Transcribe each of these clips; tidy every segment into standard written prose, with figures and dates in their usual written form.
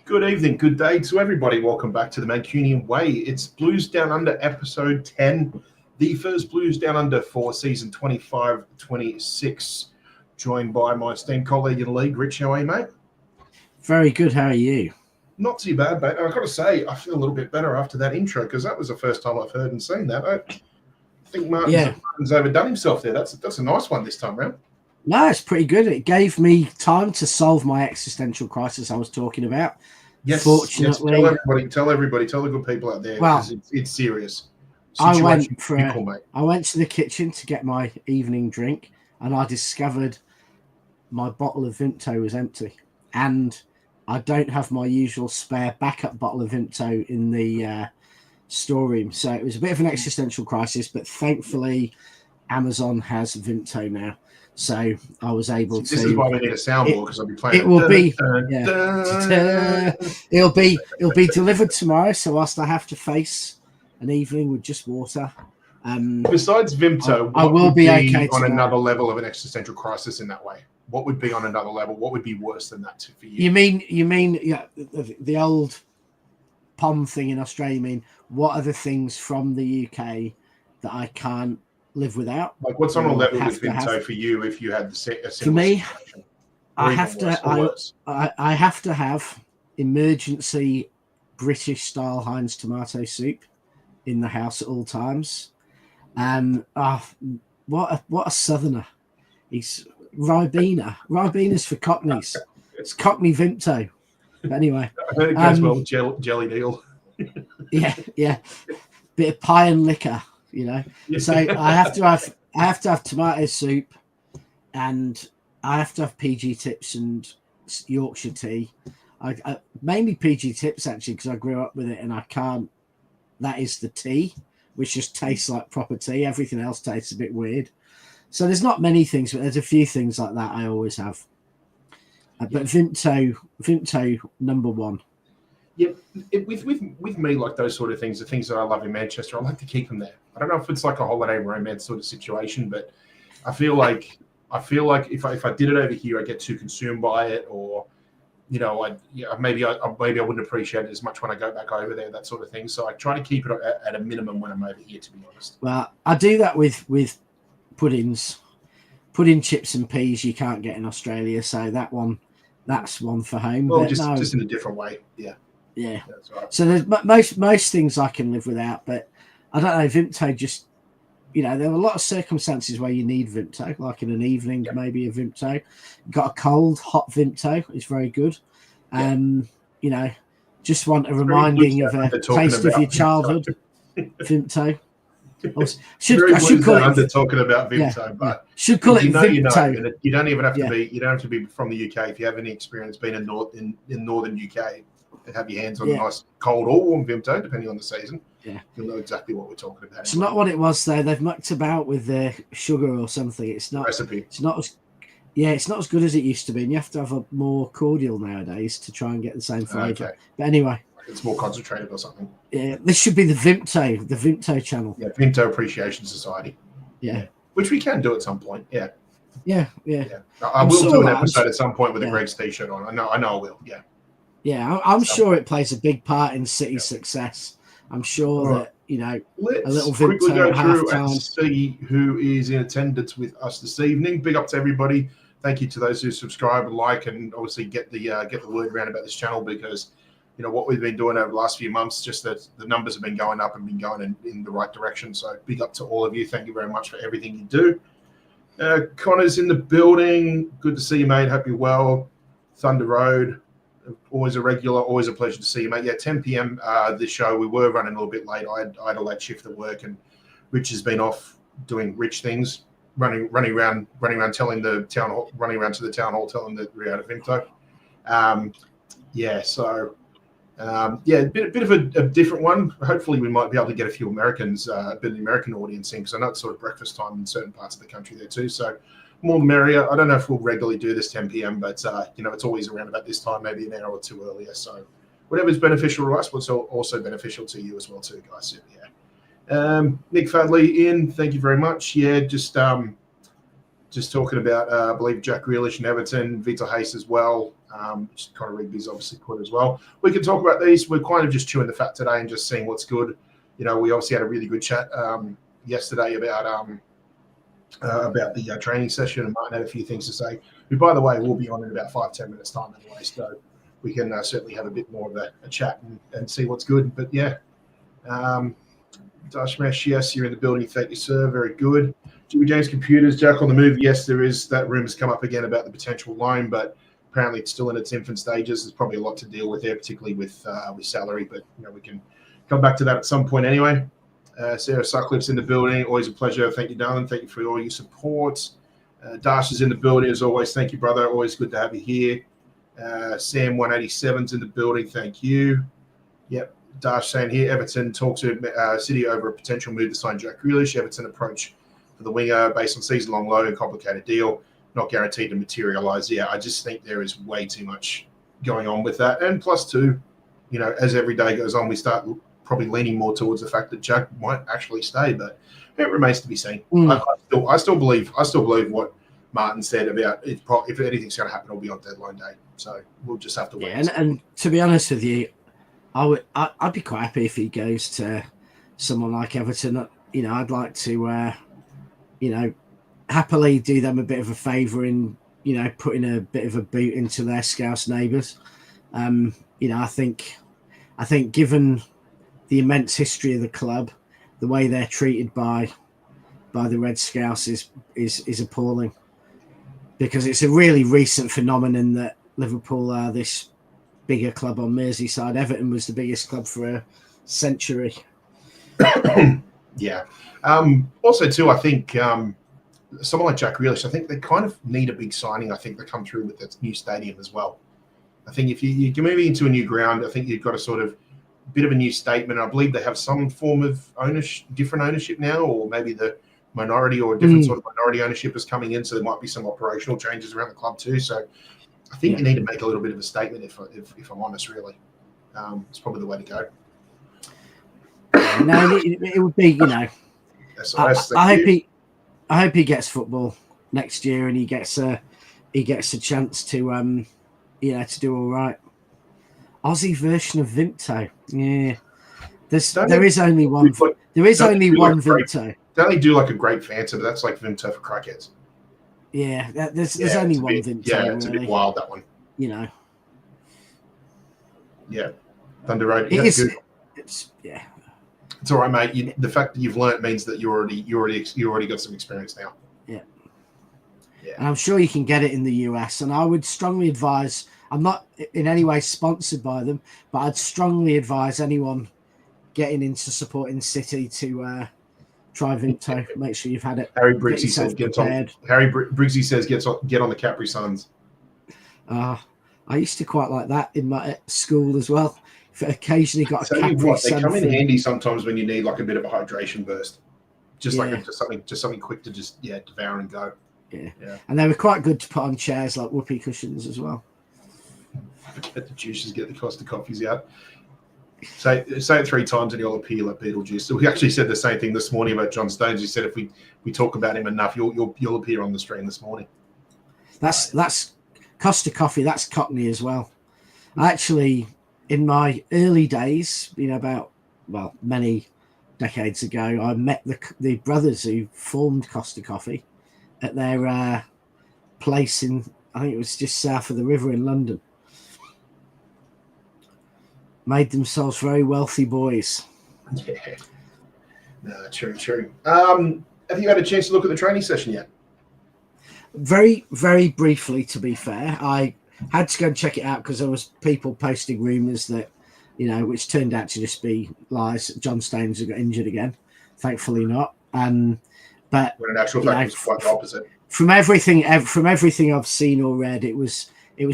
Good evening, good day to everybody. Welcome back to the Mancunian Way. It's Blues Down Under episode 10, the first Blues Down Under for season 25-26. Joined by my esteemed colleague in the league, Rich. How are you, mate? Very good. How are you? Not too bad, mate. I've got to say, I feel a little bit better after that intro because that was the first time I've heard and seen that. I think Martin's overdone himself there. That's a nice one this time round. No, it's pretty good. It gave me time to solve my existential crisis I was talking about. Yes, fortunately. Yes, tell everybody, tell the good people out there. Well, it's serious. I went to the kitchen to get my evening drink, and I discovered my bottle of Vimto was empty, and I don't have my usual spare backup bottle of Vimto in the storeroom. So it was a bit of an existential crisis, but thankfully, Amazon has Vimto now. So I was able to. This is why we need a soundboard because I'll be playing. It will be. It'll be delivered tomorrow. So whilst I have to face an evening with just water, besides Vimto, I will be okay on another level of an existential crisis in that way. What would be on another level? What would be worse than that for you? You mean the old POM thing in Australia? You mean what are the things from the UK that I can't live without? Like what's on a level with Vimto for you if you had a similar for me situation? I have to have emergency British style Heinz tomato soup in the house at all times. What a southerner. He's Ribena's for Cockneys. It's Cockney Vimto. But anyway, I heard it goes well with jelly deal. yeah bit of pie and liquor, you know. So I have to have tomato soup, and I have to have PG tips and Yorkshire tea. I mainly PG tips actually because I grew up with it, and I can't. That is the tea, which just tastes like proper tea. Everything else tastes a bit weird. So there's not many things, but there's a few things like that I always have. But Vimto number one. Yeah, with me, like those sort of things, the things that I love in Manchester, I like to keep them there. I don't know if it's like a holiday romance sort of situation, but I feel like if I did it over here, I get too consumed by it, or maybe I wouldn't appreciate it as much when I go back over there, that sort of thing. So I try to keep it at a minimum when I'm over here, to be honest. Well, I do that with puddings, pudding chips and peas. You can't get in Australia, so that's one for home. Well, just in a different way, yeah. Yeah. That's right. So there's most things I can live without, but I don't know, Vimto just, there are a lot of circumstances where you need Vimto, like in an evening, maybe a Vimto. Got a cold, hot Vimto is very good. Just want a reminding of a taste of your childhood. Vimto. I should call it under talking about Vimto, but should call it Vimto. And you don't even have to be. You don't have to be from the UK if you have any experience being in northern UK and have your hands on a nice cold or warm Vimto, depending on the season. Yeah, you'll know exactly what we're talking about. It's not what it was though. They've mucked about with the sugar or something. It's not recipe. It's not as good as it used to be, and you have to have a more cordial nowadays to try and get the same flavour. Okay. But anyway, it's more concentrated or something. Yeah, this should be the Vimto channel. Yeah, Vimto Appreciation Society. Yeah, which we can do at some point. Yeah. I will do an episode at some point with a Greg's t-shirt on. I know I will. Yeah. Yeah, I'm sure it plays a big part in City's success. I'm sure that let's a little quickly go through and see who is in attendance with us this evening. Big up to everybody. Thank you to those who subscribe and like, and obviously get the word around about this channel, because what we've been doing over the last few months, just that the numbers have been going up and been going in the right direction. So big up to all of you. Thank you very much for everything you do. Connor's in the building. Good to see you, mate. Hope you're well. Thunder Road. Always a regular, always a pleasure to see you, mate. Yeah, 10 p.m. This show. We were running a little bit late. I had a late shift at work, and Rich has been off doing Rich things, running around telling the town hall, running around to the town hall, telling that we're out of Vimto. A bit of a different one. Hopefully, we might be able to get a few Americans, a bit of the American audience in, because I know it's sort of breakfast time in certain parts of the country there too. So more the merrier. I don't know if we'll regularly do this 10 p.m., but it's always around about this time, maybe an hour or two earlier. So whatever's beneficial to us, what's also beneficial to you as well too, guys. So, yeah. Nick Fadley in. Thank you very much. Yeah, just talking about I believe Jack Grealish and Everton, Vito Hayes as well. Conor Rigby's obviously put as well. We can talk about these. We're kind of just chewing the fat today and just seeing what's good. We obviously had a really good chat yesterday about the training session, and Martin had a few things to say. Who, by the way, will be on in about 5-10 minutes time anyway, so we can certainly have a bit more of a chat and see what's good. But yeah, Dashmesh, yes, you're in the building. Thank you, sir. Very good. Jimmy James Computers, Jack on the move. Yes, there is. That rumor's come up again about the potential loan, but apparently it's still in its infant stages. There's probably a lot to deal with there, particularly with salary, but we can come back to that at some point anyway. Sarah Sutcliffe's in the building. Always a pleasure. Thank you, darling. Thank you for all your support. Dash is in the building as always. Thank you, brother. Always good to have you here. Sam 187's in the building. Thank you. Yep. Dash saying here, Everton talks to City over a potential move to sign Jack Grealish. Everton approach for the winger based on season-long loan, complicated deal, not guaranteed to materialise. Yeah, I just think there is way too much going on with that. And plus two, as every day goes on, we start probably leaning more towards the fact that Jack might actually stay, but it remains to be seen. I still believe what Martin said about if anything's going to happen, it'll be on deadline day. So we'll just have to wait. Yeah, and to be honest with you, I'd be quite happy if he goes to someone like Everton. I'd like to, happily do them a bit of a favour in, putting a bit of a boot into their Scouse neighbours. I think given the immense history of the club, the way they're treated by the Red Scouse is appalling, because it's a really recent phenomenon that Liverpool are this bigger club on Merseyside. Everton was the biggest club for a century. Yeah. Also, too, I think someone like Jack Grealish, I think they kind of need a big signing. I think they come through with that new stadium as well. I think if you're moving into a new ground, I think you've got a sort of bit of a new statement. I believe they have some form of different ownership now, or maybe the minority or a different sort of minority ownership is coming in. So there might be some operational changes around the club too. So I think you need to make a little bit of a statement, if I'm honest, really. It's probably the way to go. No, it would be, I hope he gets football next year and he gets a chance to to do all right. Aussie version of Vimto. Yeah. There is only one Vimto. They only do like a grape Fanta, but that's like Vimto for crackheads. Yeah, there's only one Vimto. Yeah, it's really a bit wild, that one. Yeah. Thunder Road. It's It's all right, mate. The fact that you've learnt means that you already got some experience now. Yeah. Yeah. And I'm sure you can get it in the US. And I would strongly advise, I'm not in any way sponsored by them, but I'd strongly advise anyone getting into supporting City to try Vimto. Make sure you've had it. Harry Briggsy says get on the Capri Suns. I used to quite like that in my school as well. Occasionally got a Capri Sun. They come in handy sometimes when you need like a bit of a hydration burst. Just something quick to just devour and go. Yeah. And they were quite good to put on chairs like whoopee cushions as well. Get the juices, get the Costa coffees out. Say it 3 times and you'll appear like Beetlejuice. So we actually said the same thing this morning about John Stones. He said if we talk about him enough, you'll appear on the stream this morning. That's Costa coffee. That's Cockney as well. Actually, in my early days, many decades ago, I met the brothers who formed Costa Coffee at their place in, I think it was just south of the river in London. Made themselves very wealthy boys. Yeah. No, true. Have you had a chance to look at the training session yet? Very, very briefly, to be fair. I had to go and check it out because there was people posting rumours that, which turned out to just be lies. John Stones got injured again. Thankfully not. But when in actual fact, it was quite the opposite. From everything I've seen or read, it was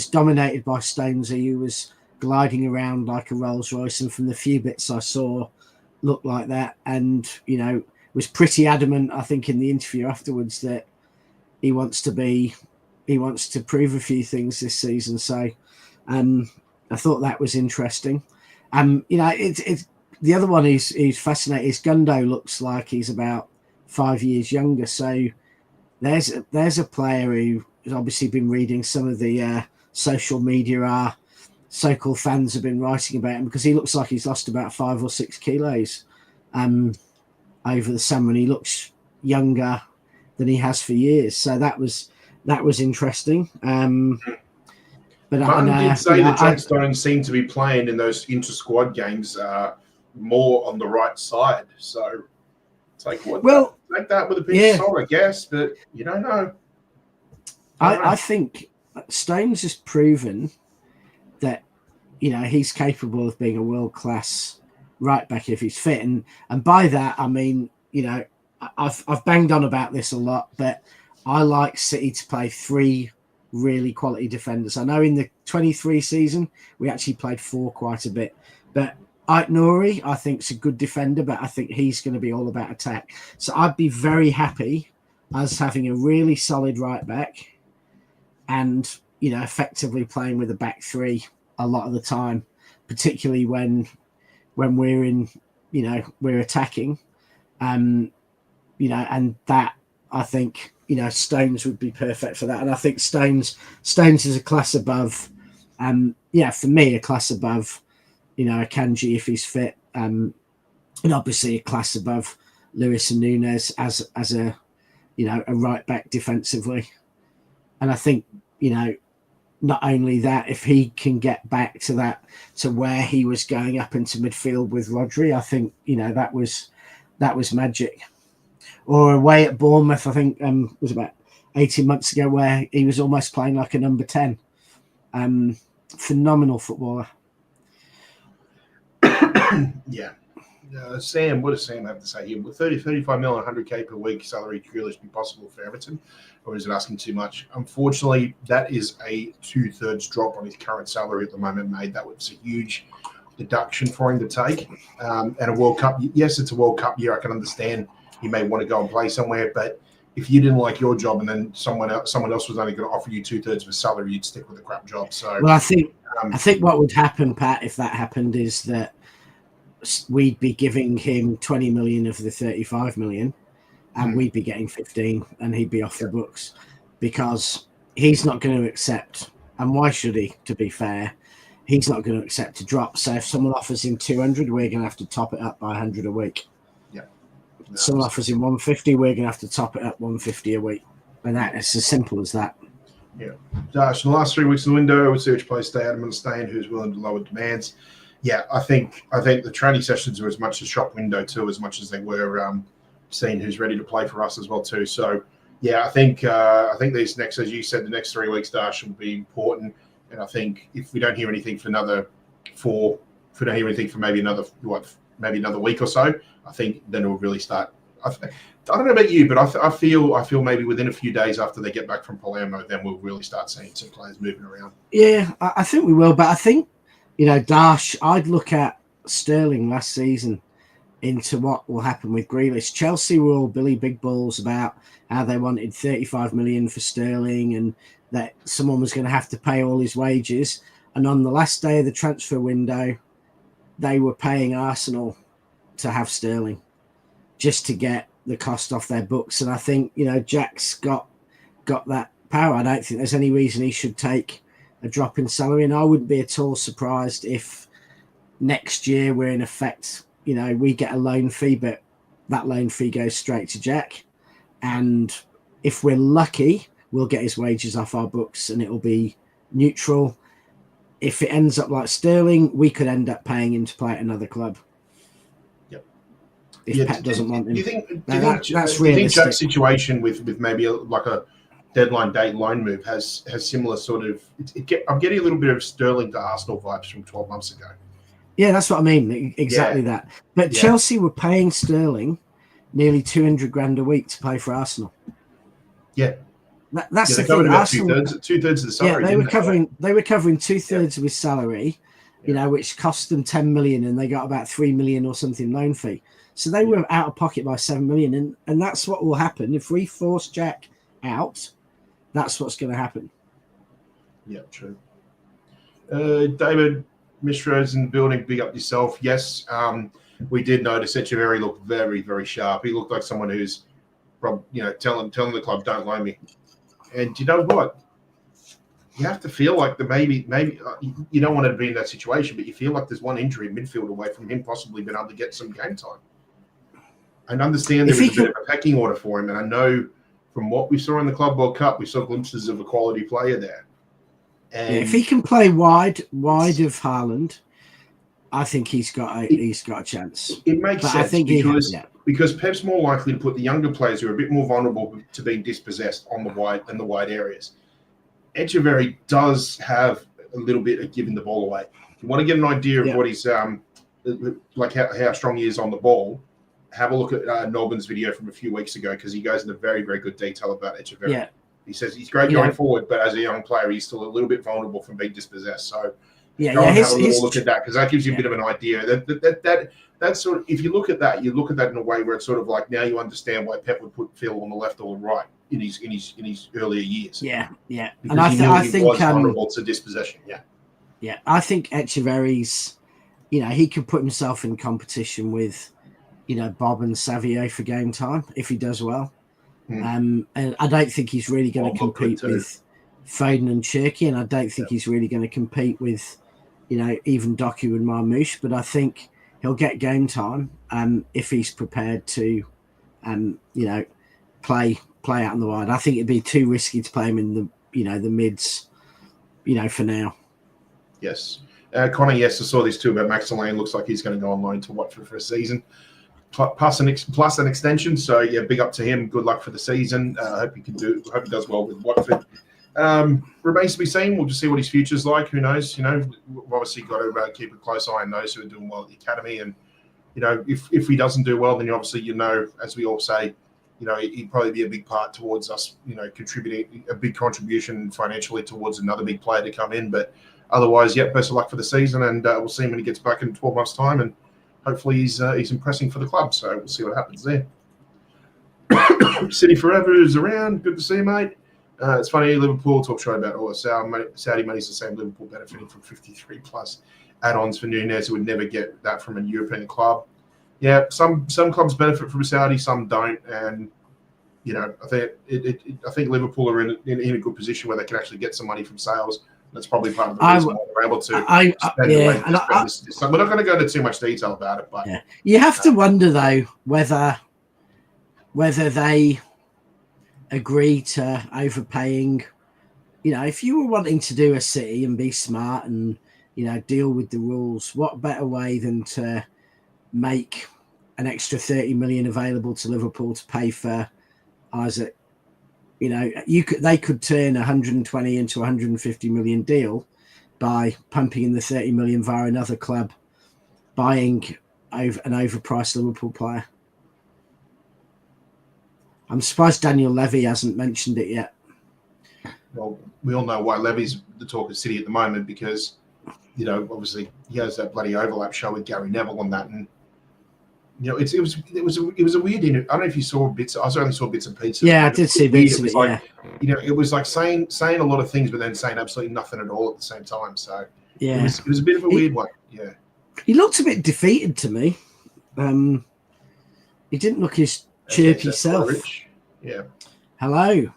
dominated by Stonesy, who was gliding around like a Rolls Royce, and from the few bits I saw, looked like that. And was pretty adamant, I think, in the interview afterwards that he wants to prove a few things this season. So I thought that was interesting. It's the other one is fascinating. Is Gundo looks like he's about 5 years younger. So there's a player who has obviously been reading some of the social media. Our so-called fans have been writing about him because he looks like he's lost about 5 or 6 kilos over the summer, and he looks younger than he has for years. So that was interesting. But Martin did say that John Stones seemed to be playing in those inter-squad games more on the right side. So it's like, take that with a pinch of salt, I guess, but you don't know. I think Stones has proven that he's capable of being a world-class right back if he's fit, and by that I mean I've banged on about this a lot, but I like City to play 3 really quality defenders. I know in the 23 season we actually played 4 quite a bit, but Ait-Nouri I think is a good defender, but I think he's going to be all about attack. So I'd be very happy as having a really solid right back and effectively playing with a back 3 a lot of the time, particularly when we're in we're attacking, and that I think Stones would be perfect for that. And I think Stones is a class above, for me a class above Akanji if he's fit, and obviously a class above Lewis and Nunes as a a right back defensively. And I think not only that, if he can get back to where he was going up into midfield with Rodri, I think that was magic. Or away at Bournemouth, I think was about 18 months ago, where he was almost playing like a number 10. Phenomenal footballer. Yeah. Sam, what does Sam have to say here? Will 35 million, 100k per week salary Grealish be possible for Everton, or is it asking too much? Unfortunately, that is a 2/3 drop on his current salary at the moment, mate. That was a huge deduction for him to take. And a World Cup, yes, it's a World Cup year. I can understand you may want to go and play somewhere, but if you didn't like your job and then someone else was only going to offer you 2/3 of a salary, you'd stick with a crap job. So, well, I think what would happen, Pat, if that happened, is that we'd be giving him 20 million of the 35 million, and we'd be getting 15, and he'd be off the books, because he's not going to accept. And why should he? To be fair, he's not going to accept a drop. So if someone offers him 200, we're going to have to top it up by 100 a week. No, someone offers him 150, we're going to have to top it up 150 a week. And it's as simple as that. Yeah. Dash, in the last 3 weeks in the window, I would see which players stay out and stay in, who's willing to lower demands. Yeah, I think the training sessions are as much a shop window too, as much as they were seeing who's ready to play for us as well too. So yeah, I think these next, as you said, the next 3 weeks, Dash, will be important. And I think if we don't hear anything for if we don't hear anything for maybe another week or so, I think then it will really start. I don't know about you, but I feel maybe within a few days after they get back from Palermo, then we'll really start seeing some players moving around. Yeah, I think we will, but I think, Dash, I'd look at Sterling last season into what will happen with Grealish. Chelsea were all Billy Big Balls about how they wanted 35 million for Sterling and that someone was going to have to pay all his wages. And on the last day of the transfer window, they were paying Arsenal to have Sterling just to get the cost off their books. And I think, Jack's got that power. I don't think there's any reason he should take a drop in salary, and I wouldn't be at all surprised if next year we're in effect, we get a loan fee, but that loan fee goes straight to Jack. And if we're lucky, we'll get his wages off our books and it'll be neutral. If it ends up like Sterling, we could end up paying him to play at another club. Yep. If Pep doesn't want him. Do you think realistic. Jack's situation with maybe like a deadline date loan move has similar sort of? I'm getting a little bit of Sterling to Arsenal vibes from 12 months ago. Yeah, that's what I mean. Exactly that. But Chelsea were paying Sterling nearly 200 grand a week to play for Arsenal. Yeah. That's the thing. Arsenal, two-thirds of the salary. Yeah, they were covering 2/3 of his salary, which cost them 10 million, and they got about 3 million or something loan fee. So they were out of pocket by 7 million, and that's what will happen if we force Jack out. That's what's going to happen. Yeah, true. David Mishra's in the building. Big up yourself. Yes, we did notice Echeverry looked very, very sharp. He looked like someone who's, telling the club, don't loan me. And you know what? You have to feel like maybe you don't want to be in that situation, but you feel like there's one injury in midfield away from him possibly being able to get some game time. I understand there was a bit of a pecking order for him, and I know from what we saw in the Club World Cup, we saw glimpses of a quality player there. And if he can play wide of Haaland, I think he's got a chance. It makes sense, I think because Pep's more likely to put the younger players who are a bit more vulnerable to being dispossessed on the wide areas. Echeverry does have a little bit of giving the ball away. If you want to get an idea of what he's like, how strong he is on the ball, have a look at Norbin's video from a few weeks ago, because he goes into very, very good detail about Echeverry. Yeah. He says he's great going forward, but as a young player, he's still a little bit vulnerable from being dispossessed. So have a little look at that, because that gives you a bit of an idea. That's sort of, if you look at that in a way where it's sort of like, now you understand why Pep would put Phil on the left or the right in his earlier years. Yeah. Because and I think he was vulnerable to dispossession. Yeah. I think Echeverry's, he could put himself in competition with, Bob and Savio for game time if he does well. And I don't think he's really going to compete with Foden and Cherky, and I don't think he's really going to compete with, even Doku and Marmoush. But I think he'll get game time if he's prepared to, play out on the wide. I think it'd be too risky to play him in the, the mids, for now. Yes. Connor, yes, I saw this too about Max Lane. Looks like he's going to go on loan to Watford for a season. Plus an extension, so yeah, big up to him. Good luck for the season. Hope he does well with Watford. Remains to be seen. We'll just see what his future's like. Who knows? We've obviously got to keep a close eye on those who are doing well at the academy. And if he doesn't do well, then obviously as we all say, he'd probably be a big part towards us. Contributing a big contribution financially towards another big player to come in. But otherwise, best of luck for the season, and we'll see him when he gets back in 12 months' time. And hopefully he's impressing for the club, so we'll see what happens there. City Forever is around. Good to see you, mate. It's funny, Liverpool talk show about Saudi money's the same. Liverpool benefiting from 53+ add-ons for Nunez, who would never get that from a European club. Yeah, some clubs benefit from Saudi, some don't, and I think Liverpool are in a good position where they can actually get some money from sales. That's probably part of the reason why they're able to spend the way they spend. We're not going to go into too much detail about it, but you have to wonder though whether they agree to overpaying. If you were wanting to do a City and be smart and deal with the rules. What better way than to make an extra 30 million available to Liverpool to pay for Isaac? They could turn 120 into 150 million deal by pumping in the 30 million via another club, buying an overpriced Liverpool player. I'm surprised Daniel Levy hasn't mentioned it yet. Well, we all know why Levy's the talk of City at the moment, because, obviously he has that bloody overlap show with Gary Neville on that, and it was a weird. I don't know if you saw bits. I only saw bits and pieces. Yeah, I did see bits of it. It was like saying a lot of things, but then saying absolutely nothing at all at the same time. So yeah, it was a bit of a weird one. Yeah, he looked a bit defeated to me. He didn't look his chirpy self. Yeah. Hello.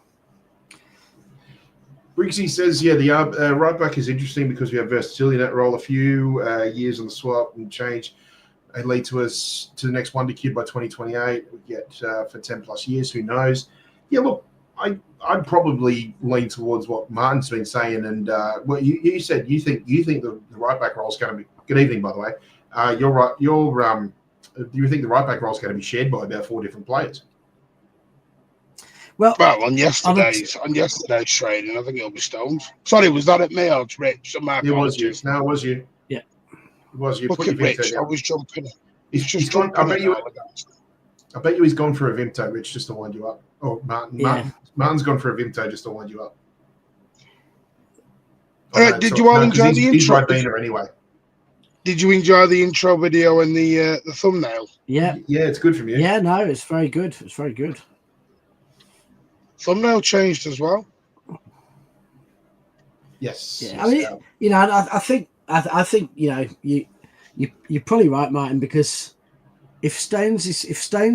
Briggsy says, the right back is interesting because we have versatility in that role. A few years on the swap and change and lead to us to the next wonder kid by 2028. We get for 10 plus years. Who knows? Yeah, look, I'd probably lean towards what Martin's been saying. And what you said, you think the right back role is going to be. Good evening, by the way. You're right. Do you think the right back role is going to be shared by about 4 different players? Well, on yesterday's training, I think it'll be Stones. Sorry, was that at me or Rich? It was you. No, it was you. Yeah, it was you. Look at Rich. I was jumping. He's gone. I bet you he's gone for a Vimto, Rich, just to wind you up. Oh, Martin. Yeah. Martin's gone for a Vimto just to wind you up. Did you all enjoy the intro? He's Ribena anyway. Did you enjoy the intro video and the thumbnail? Yeah. Yeah, it's good from you. Yeah, no, it's very good. It's very good. Thumbnail changed as well. Yes. Yeah. I mean, I think you're probably right, Martin, because if Stones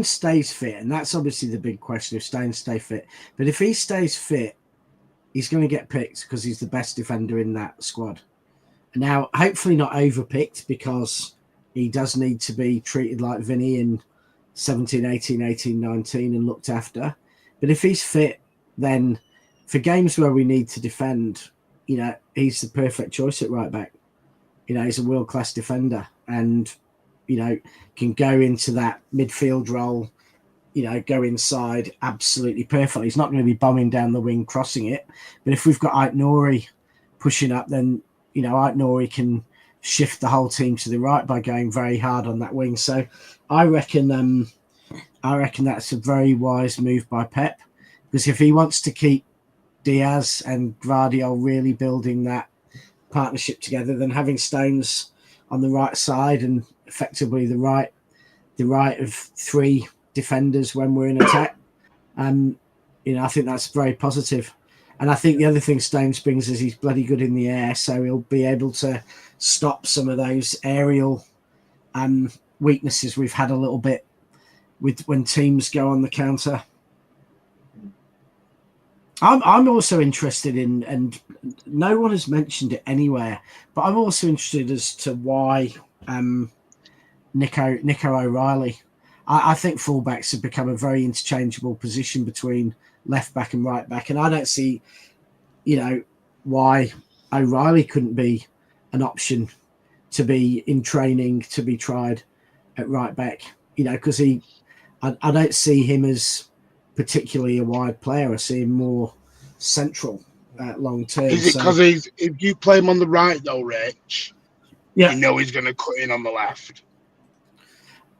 stays fit, and that's obviously the big question, if Stones stay fit, but if he stays fit, he's going to get picked because he's the best defender in that squad. Now, hopefully not overpicked, because he does need to be treated like Vinny in 17, 18, 18, 19 and looked after. But if he's fit, then for games where we need to defend, he's the perfect choice at right back. He's a world-class defender and, can go into that midfield role, go inside absolutely perfectly. He's not going to be bombing down the wing, crossing it. But if we've got Ait-Nouri pushing up, then, Ait-Nouri can shift the whole team to the right by going very hard on that wing. So I reckon that's a very wise move by Pep, because if he wants to keep Diaz and Gvardiol really building that partnership together, then having Stones on the right side and effectively the right of 3 defenders when we're in attack, I think that's very positive. And I think the other thing Stones brings is he's bloody good in the air, so he'll be able to stop some of those aerial weaknesses we've had a little bit with when teams go on the counter. I'm also interested in, and no one has mentioned it anywhere, but I'm also interested as to why Nico O'Reilly. I think fullbacks have become a very interchangeable position between left back and right back, and I don't see, why O'Reilly couldn't be an option to be in training to be tried at right back. Because I don't see him as particularly a wide player. I see him more central long term. Is it because if you play him on the right though, Rich, yeah, he's going to cut in on the left.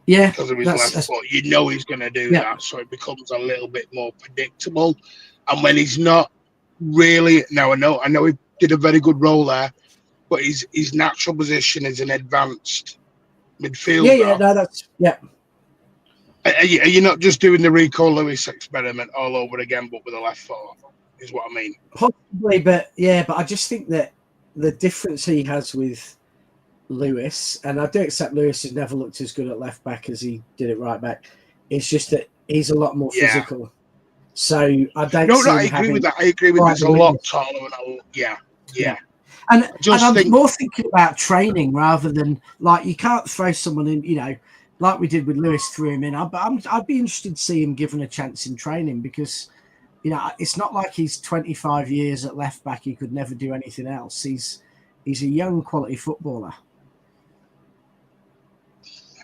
Yeah, because of his left foot, he's going to do that, so it becomes a little bit more predictable. And when he's not really, now I know he did a very good role there, but his natural position is an advanced midfielder. Are you not just doing the Rico Lewis experiment all over again, but with a left foot? Is what I mean. Possibly, but I just think that the difference he has with Lewis, and I do accept Lewis has never looked as good at left back as he did at right back. It's just that he's a lot more physical. So I don't. I agree with that. I agree with he's a lot taller and And I'm more thinking about training rather than like you can't throw someone in. Like we did with Lewis, threw him in. I'd be interested to see him given a chance in training because, it's not like he's 25 years at left back. He could never do anything else. He's a young quality footballer.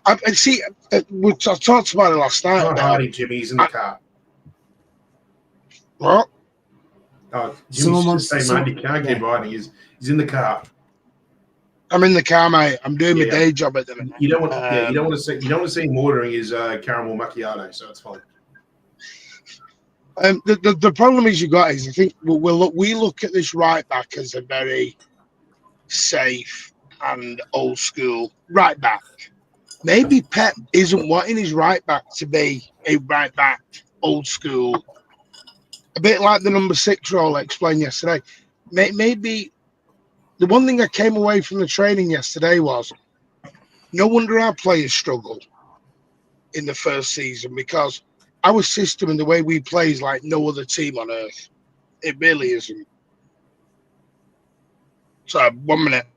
I see. I talked about it last night. Not Hardy, Jimmy. He's in the car. What? Oh, Jimmy's just saying, man, you can't keep riding. He's in the car. I'm in the car, mate. I'm doing my day job at the minute. You don't want, you don't want to see him ordering his caramel macchiato, so it's fine. The problem is I think we look at this right back as a very safe and old school right back. Maybe Pep isn't wanting his right back to be a right back old school, a bit like the number 6 role I explained yesterday. Maybe the one thing I came away from the training yesterday was no wonder our players struggled in the first season, because our system and the way we play is like no other team on earth. It really isn't. So 1 minute.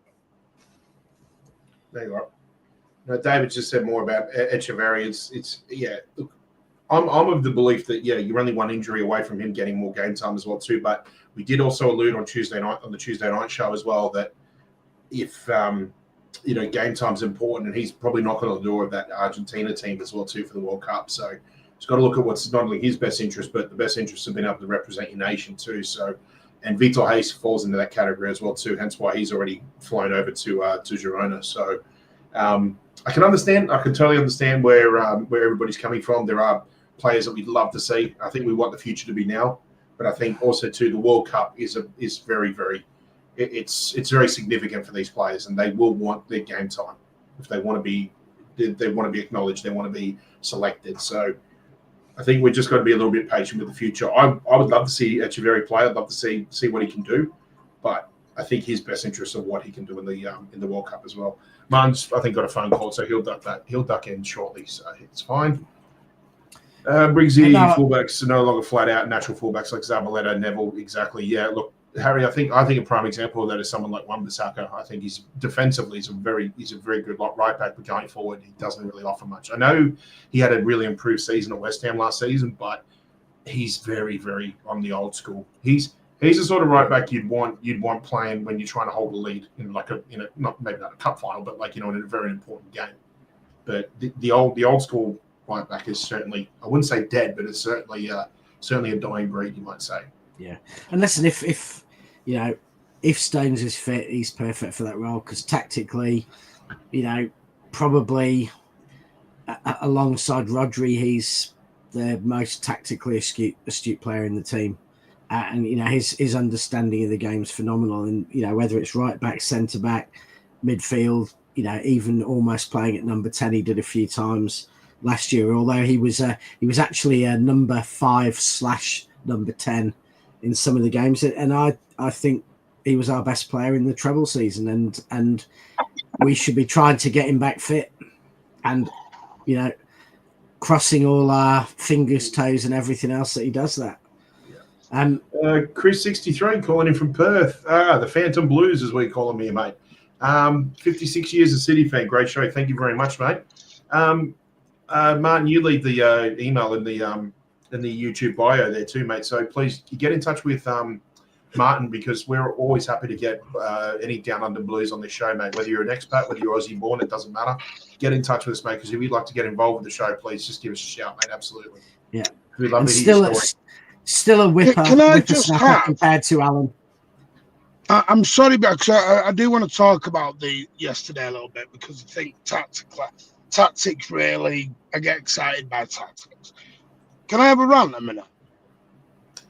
There you are. No, David just said more about Echeverry. It's Look, I'm of the belief that you're only one injury away from him getting more game time as well too. But we did also allude on the Tuesday night show as well that if game time's important, and he's probably knocking on the door of that Argentina team as well too for the World Cup. So he's got to look at what's not only his best interest, but the best interest of being able to represent your nation too. So, and Vimto Hayes falls into that category as well too. Hence why he's already flown over to Girona. So I can understand. I can totally understand where everybody's coming from. There are players that we'd love to see. I think we want the future to be now, but I think also too the World Cup is very, very. It's very significant for these players, and they will want their game time if they want to be. They want to be acknowledged. They want to be selected. So I think we're just got to be a little bit patient with the future. I would love to see Echeverry play. I'd love to see what he can do, but I think his best interest of what he can do in the World Cup as well. Martin's, I think, got a phone call, so he'll duck that. He'll duck in shortly, so it's fine. Briggsy, fullbacks are no longer flat out natural fullbacks like Zabaleta, Neville. Exactly. Yeah. Look, Harry, I think a prime example of that is someone like Wan-Bissaka. I think he's defensively he's a very good right back, but going forward he doesn't really offer much. I know he had a really improved season at West Ham last season, but he's very, very on the old school. He's the sort of right back you'd want playing when you're trying to hold a lead in not a cup final, but in a very important game. But the old school right back is certainly, I wouldn't say dead, but it's certainly a dying breed, you might say. Yeah, and listen, if Stones is fit, he's perfect for that role, because tactically, probably alongside Rodri, he's the most tactically astute player in the team. And his understanding of the game is phenomenal. And whether it's right back, centre back, midfield, even almost playing at number 10, he did a few times last year. Although he was actually a number 5/number 10 in some of the games. And I think he was our best player in the treble season. And we should be trying to get him back fit. And crossing all our fingers, toes, and everything else that he does that. Chris 63 calling in from Perth. The Phantom Blues, as we call them here, mate. 56 years of City fan. Great show. Thank you very much, mate. Martin, you leave the email in the YouTube bio there too, mate. So please get in touch with Martin, because we're always happy to get any down under Blues on this show, mate. Whether you're an expat, whether you're Aussie born, it doesn't matter. Get in touch with us, mate, because if you'd like to get involved with the show, please just give us a shout, mate. Absolutely. Yeah. We'd love to hear your story. Still a whipper compared to Alan. I'm sorry, because I do want to talk about the yesterday a little bit, because I think tactics really, I get excited by tactics. Can I have a rant a minute?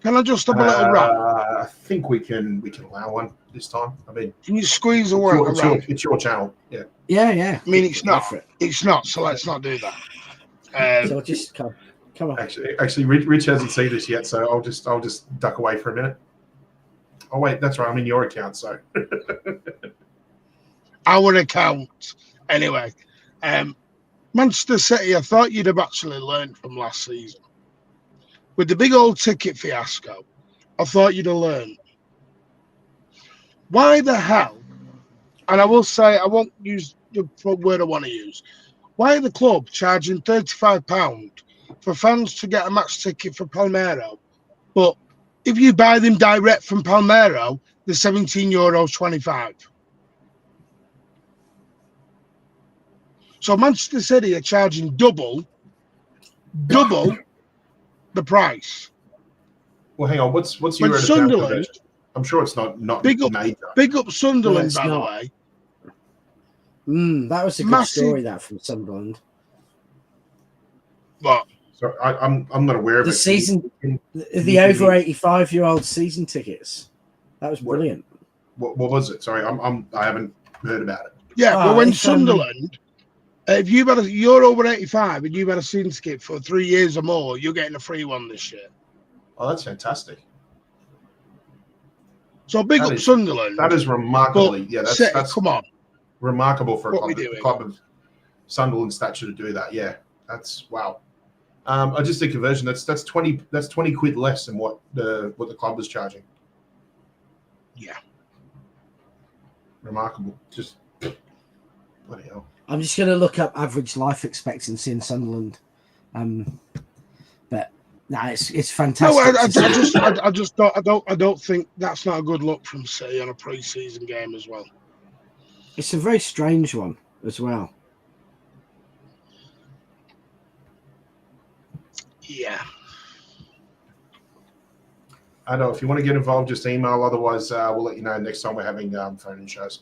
Can I just have a little rant? I think we can allow one this time. I mean, can you squeeze a word around? It's your channel. Yeah. Yeah. I mean, it's not. It's not. So let's not do that. So just come on. Actually, Rich hasn't seen this yet, so I'll just duck away for a minute. Oh wait, that's right. I'm in your account, so our account. Anyway, Manchester City. I thought you'd have actually learned from last season with the big old ticket fiasco. I thought you'd have learned. Why the hell? And I will say, I won't use the word I want to use. Why are the club charging £35 for fans to get a match ticket for Palmero? But if you buy them direct from Palmero, they're €17.25. So Manchester City are charging double the price. Well, hang on. What's When euro to pound Sunderland, conversion? I'm sure it's not big up No, Sunderland, it's by the not. way. That was a good Massive- story, that, from Sunderland. But So I'm not aware of The it. season, Can the you give over me- 85-year-old season tickets. That was What? brilliant. What was it? Sorry, I haven't heard about it. yeah, Ah, but when if, Sunderland, if you're over 85 and you've had a season ticket for 3 years or more, you're getting a free one this year. Oh, that's fantastic. So big That up is- Sunderland. That is remarkably, But yeah. City, That's come on. remarkable for a What we club, doing? club of Sunderland stature to do that. Yeah, that's wow. I just did conversion. That's 20 quid less than what the club was charging. Yeah. Remarkable. Just bloody hell. I'm just going to look up average life expectancy in Sunderland. But no, it's fantastic. No, I don't think that's not a good look from City on a pre-season game as well. It's a very strange one as well. Yeah. I know if you want to get involved, just email. Otherwise, we'll let you know next time we're having phone-in shows.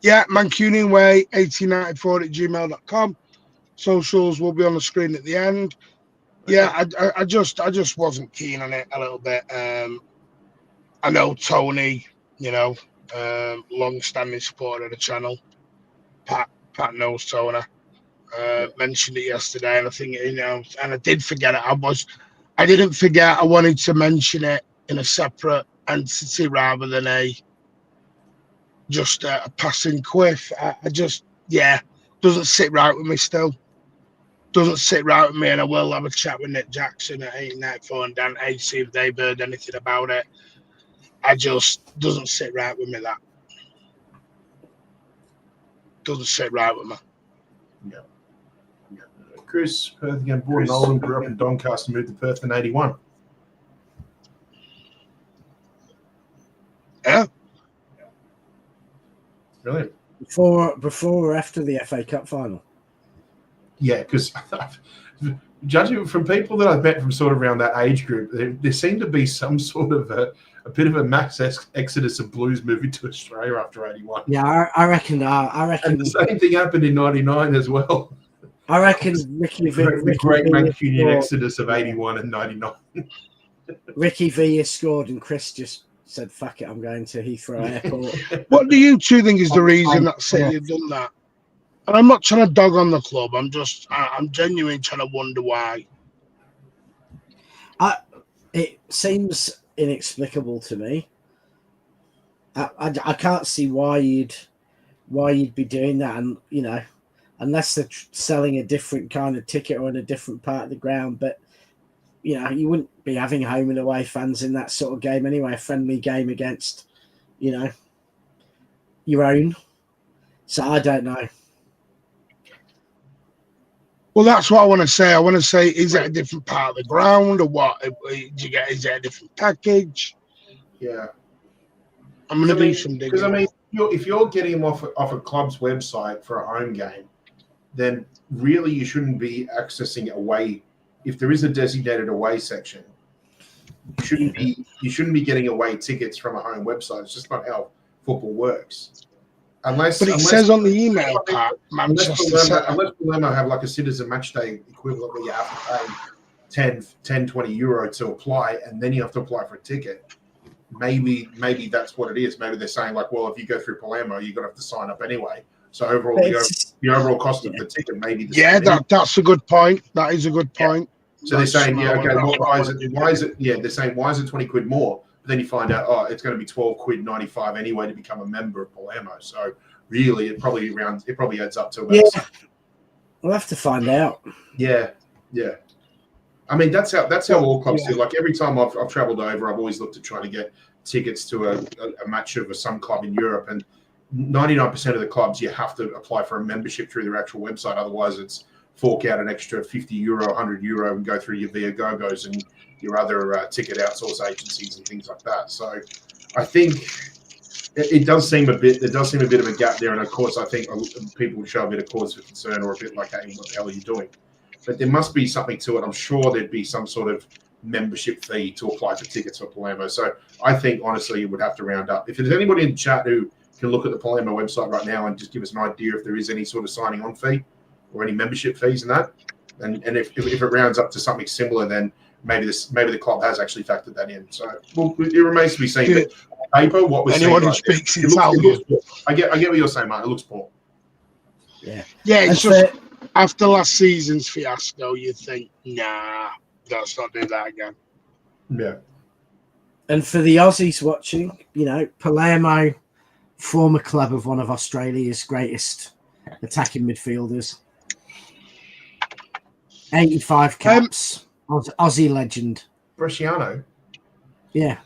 Yeah, Mancunian Way 1894@gmail.com. Socials will be on the screen at the end. Yeah, I just wasn't keen on it a little bit. I know Tony, long-standing supporter of the channel. Pat knows Tony. Mentioned it yesterday, and I think and I did forget it. I didn't forget. I wanted to mention it in a separate entity rather than just a passing quiff. I just doesn't sit right with me still. Doesn't sit right with me, and I will have a chat with Nick Jackson at 894 and Dan A, see if they've heard anything about it. I just doesn't sit right with me. That doesn't sit right with me. Yeah. Chris, Perth again, born in Oldham, grew up in Doncaster, moved to Perth in 81. Yeah. Brilliant. Before or after the FA Cup final? Yeah, because judging from people that I've met from sort of around that age group, there seemed to be some sort of a bit of a mass exodus of blues moving to Australia after 81. Yeah, I reckon. And the same thing happened in 99 as well. I reckon Ricky The great Villa Mancunian scored. exodus of 81 and 99. Ricky Villa scored, and Chris just said, "Fuck it, I'm going to Heathrow Airport." What do you two think is the reason that City have done that? And I'm not trying to dog on the club. I'm genuinely trying to wonder why. It seems inexplicable to me. I can't see why you'd be doing that, and unless they're selling a different kind of ticket or in a different part of the ground. But you wouldn't be having home and away fans in that sort of game anyway. A friendly game against your own. So I don't know. Well, that's what I want to say. I want to say, is it a different part of the ground or what? Is it a different package? Yeah. I'm going to do some digging. Because, I mean, if you're getting them off a club's website for a home game, then really you shouldn't be accessing away. If there is a designated away section, you shouldn't be getting away tickets from a home website. It's just not how football works. But it says on the email, Pat, unless Palermo have like a citizen match day equivalent where you have to pay 10, 20 euro to apply, and then you have to apply for a ticket. Maybe that's what it is. Maybe they're saying like, well, if you go through Palermo, you're gonna have to sign up anyway. So overall, the overall cost of the ticket may be the same. That's a good point. That is a good point. So they're saying, why is it? Yeah, they're saying, why is it 20 quid more? But then you find out, it's going to be 12 quid 95 anyway to become a member of Palermo. So really, it probably adds up to about. Yeah, we'll have to find out. Yeah. I mean, that's how all clubs do. Like every time I've travelled over, I've always looked at trying to get tickets to a match of some club in Europe, and 99% of the clubs you have to apply for a membership through their actual website. Otherwise, it's fork out an extra 50 euro, 100 euro, and go through your Viagogos and your other ticket outsource agencies and things like that. So I think It does seem a bit. There does seem a bit of a gap there, and of course, I think people would show a bit of cause for concern, or a bit like, "Hey, what the hell are you doing?" But there must be something to it. I'm sure there'd be some sort of membership fee to apply for tickets for Palermo. So I think honestly, you would have to round up. If there's anybody in the chat who can look at the Palermo website right now and just give us an idea if there is any sort of signing on fee or any membership fees in that, and if it rounds up to something similar, then maybe the club has actually factored that in. So it remains to be seen. But on paper, what we're anyone who right speaks there, Italian, I get what you're saying, mate. It looks poor. Yeah, it's just after last season's fiasco, you think, nah, let's not do that again. Yeah. And for the Aussies watching, Palermo, former club of one of Australia's greatest attacking midfielders, 85 caps, Aussie legend. Bresciano? Yeah.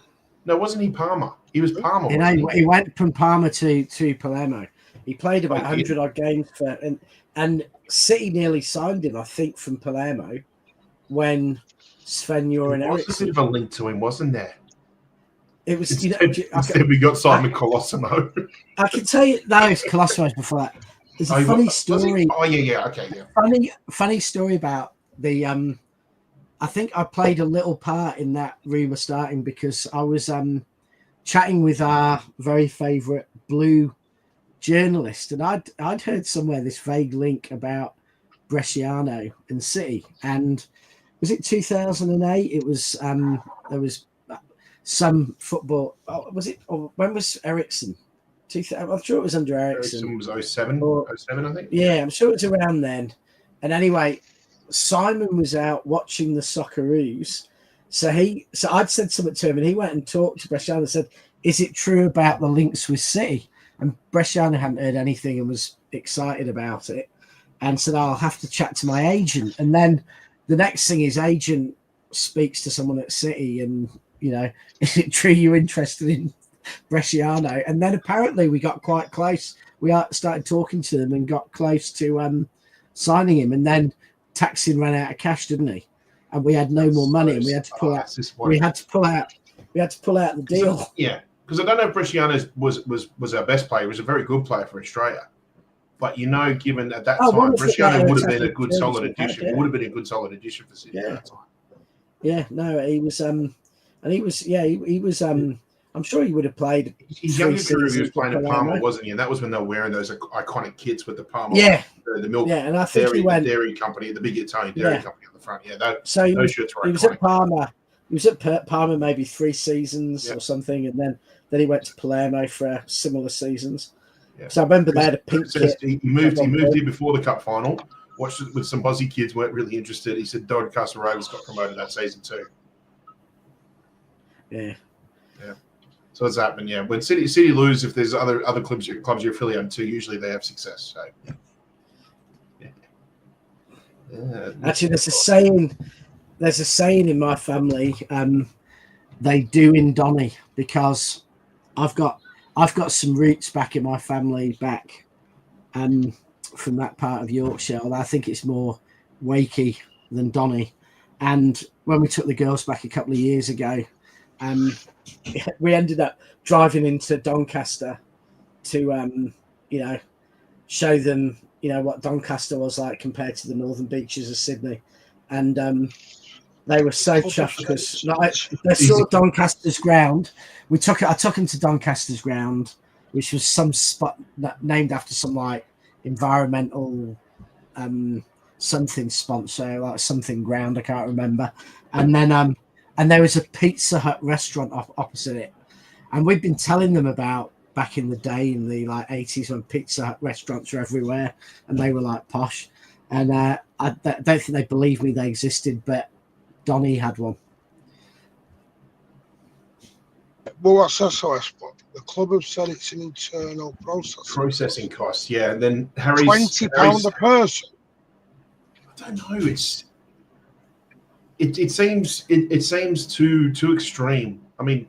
No, wasn't he Parma? He was Parma. He went from Parma to Palermo. He played about 100 odd games and City nearly signed him, I think, from Palermo when Sven-Göran Eriksson. There was a bit of a link to him, wasn't there? It was. Instead we got Simon Colosimo. I can tell you, no, it's Colosimo before that. There's a funny story. Oh yeah, okay, yeah. Funny story about the. I think I played a little part in that rumour starting because I was chatting with our very favourite blue journalist, and I'd heard somewhere this vague link about Bresciano and City, and was it 2008? It was there was some football. Was it? Or when was Eriksson? I'm sure it was under Eriksson. Eriksson was 07, 07, I think. Yeah, I'm sure it was around then. And anyway, Simon was out watching the Socceroos. So I'd said something to him, and he went and talked to Bresciano and said, "Is it true about the links with City?" And Bresciano hadn't heard anything and was excited about it, and said, "I'll have to chat to my agent." And then the next thing, his agent speaks to someone at City, and is it true you're interested in Bresciano? And then apparently we got quite close. We started talking to them and got close to signing him. And then Taksin ran out of cash, didn't he? And we had no more money, and we had to pull out. We had to pull out the deal. Yeah, because I don't know if Bresciano was our best player. He was a very good player for Australia. But given at that time, Bresciano would have been a good solid addition. It would have been a good solid addition for City at that time. Yeah, no, he was and he was he was I'm sure he would have played. His younger career, he was playing at Parma, wasn't he? And that was when they were wearing those iconic kits with the Parma, the milk, and I think dairy company, the big Italian dairy company on the front. Yeah, those shirts were iconic. He was at Parma. He was at Parma maybe 3 seasons or something, and then he went to Palermo for similar seasons. Yeah. So I remember they had a pink kit. He moved here before the cup final. Watched it with some Aussie kids, weren't really interested. He said Doncaster Rovers got promoted that season too. Yeah. So it's happened, yeah. When City lose, if there's other clubs you're affiliated to, usually they have success. So actually, there's a saying in my family. They do in Donny, because I've got some roots back in my family from that part of Yorkshire. I think it's more Wakey than Donny. And when we took the girls back a couple of years ago, we ended up driving into Doncaster to, show them, what Doncaster was like compared to the northern beaches of Sydney. And they were so chuffed because they saw Doncaster's ground. I took them to Doncaster's ground, which was some spot named after some environmental something sponsor, something ground, I can't remember. And then and there was a Pizza Hut restaurant opposite it. And we'd been telling them about back in the day in the 80s when Pizza Hut restaurants were everywhere and they were posh. And I don't think they believed me they existed, but Donny had one. Well, what's SOS? The club have said it's an internal process. Processing costs, yeah. And then Harry's £20 a person. I don't know. It seems too extreme. I mean,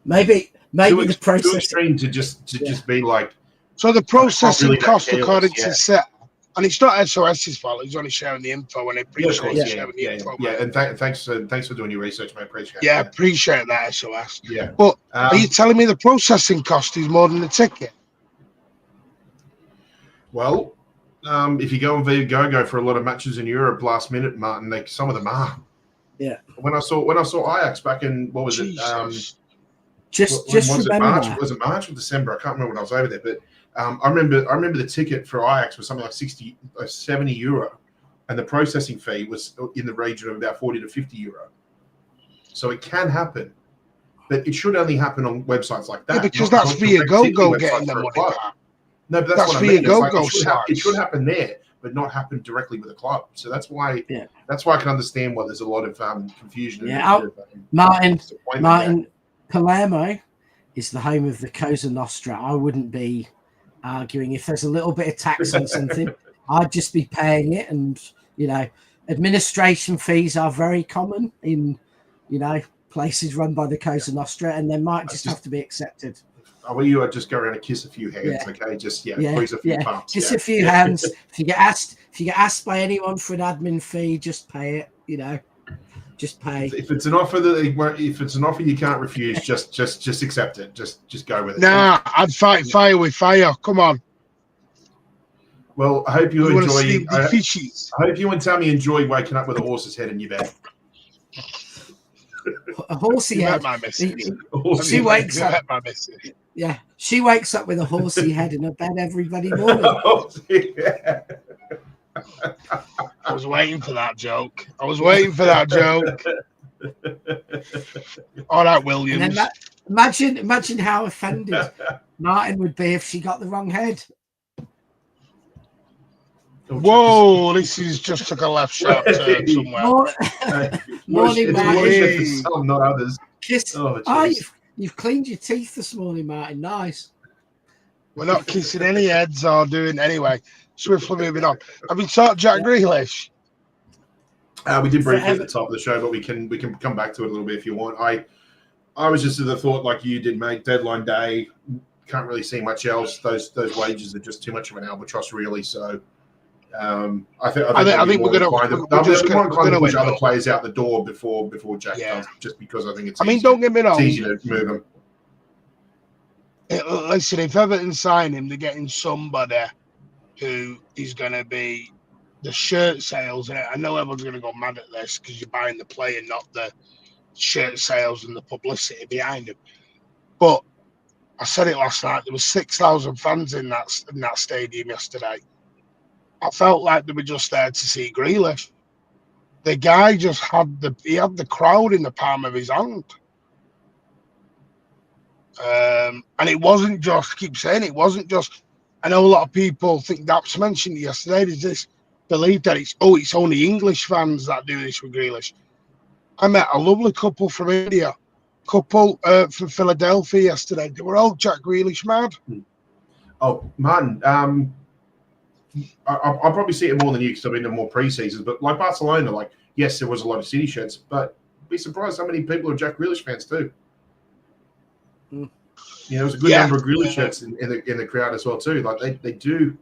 maybe the process too extreme to just be like. So the processing cost, according to Seth, And it's not SOS's fault. He's only sharing the info, and I appreciate sharing the info. Yeah. And thanks for doing your research, mate. Appreciate it. Yeah, appreciate that, SOS. Yeah. But are you telling me the processing cost is more than the ticket? Well, if you go on Viagogo for a lot of matches in Europe last minute, Martin, some of them are. Yeah. When I saw Ajax back in, what was it? Just was remember it March? that. Was it March or December? I can't remember when I was over there, but I remember the ticket for Ajax was something like 70 euro, and the processing fee was in the region of about 40 to 50 euro. So it can happen, but it should only happen on websites like that. Yeah, because that's Viagogo getting the money back. No, but that's what I mean. It should happen there, but not happen directly with a club. So that's why I can understand why there's a lot of confusion. Yeah, Martin, Palermo is the home of the Cosa Nostra. I wouldn't be arguing if there's a little bit of tax on something. I'd just be paying it, and administration fees are very common in places run by the Cosa Nostra, and they might just have to be accepted. Well, you would just go around and kiss a few hands, okay? Just squeeze a few bumps. Just a few hands. If you get asked by anyone for an admin fee, just pay it. Just pay. If it's an offer you can't refuse, just accept it. Just go with it. Nah, I'd fight fire with fire. Come on. Well, I hope you enjoy. I hope you and Tammy enjoy waking up with a horse's head in your bed. A horsey head. She wakes up. Yeah, she wakes up with a horsey head in her bed every bloody morning. I was waiting for that joke. All right, Williams. And then imagine how offended Martin would be if she got the wrong head. Whoa, this is just took a left shot turn somewhere. Morning, Martin. Some, not others. You've cleaned your teeth this morning, Martin. Nice. We're not kissing any heads or doing anyway. Swiftly moving on. Have we talked Jack Grealish? We did briefly at the top of the show, but we can come back to it a little bit if you want. I was just of the thought, like you did, mate. Deadline day, can't really see much else. Those wages are just too much of an albatross, really. So I think we're going to push other players out the door before Jack does, just because I think it's. Don't get me wrong. It's easy to move him. Listen, if Everton sign him, they're getting somebody who is going to be the shirt sales. And I know everyone's going to go mad at this because you're buying the player, not the shirt sales and the publicity behind him. But I said it last night. There was 6,000 fans in that stadium yesterday. I felt like they were just there to see Grealish. The guy just had the crowd in the palm of his hand. And it wasn't just, I know a lot of people think that's mentioned yesterday. There's this belief that it's only English fans that do this with Grealish. I met a lovely couple from India, from Philadelphia yesterday. They were all Jack Grealish mad. Oh, man. I'll probably see it more than you because I've been to more pre-seasons. But like Barcelona, yes, there was a lot of City shirts, but I'd be surprised how many people are Jack Grealish fans too. There was a good number of Grealish shirts in the crowd as well too. Like they do.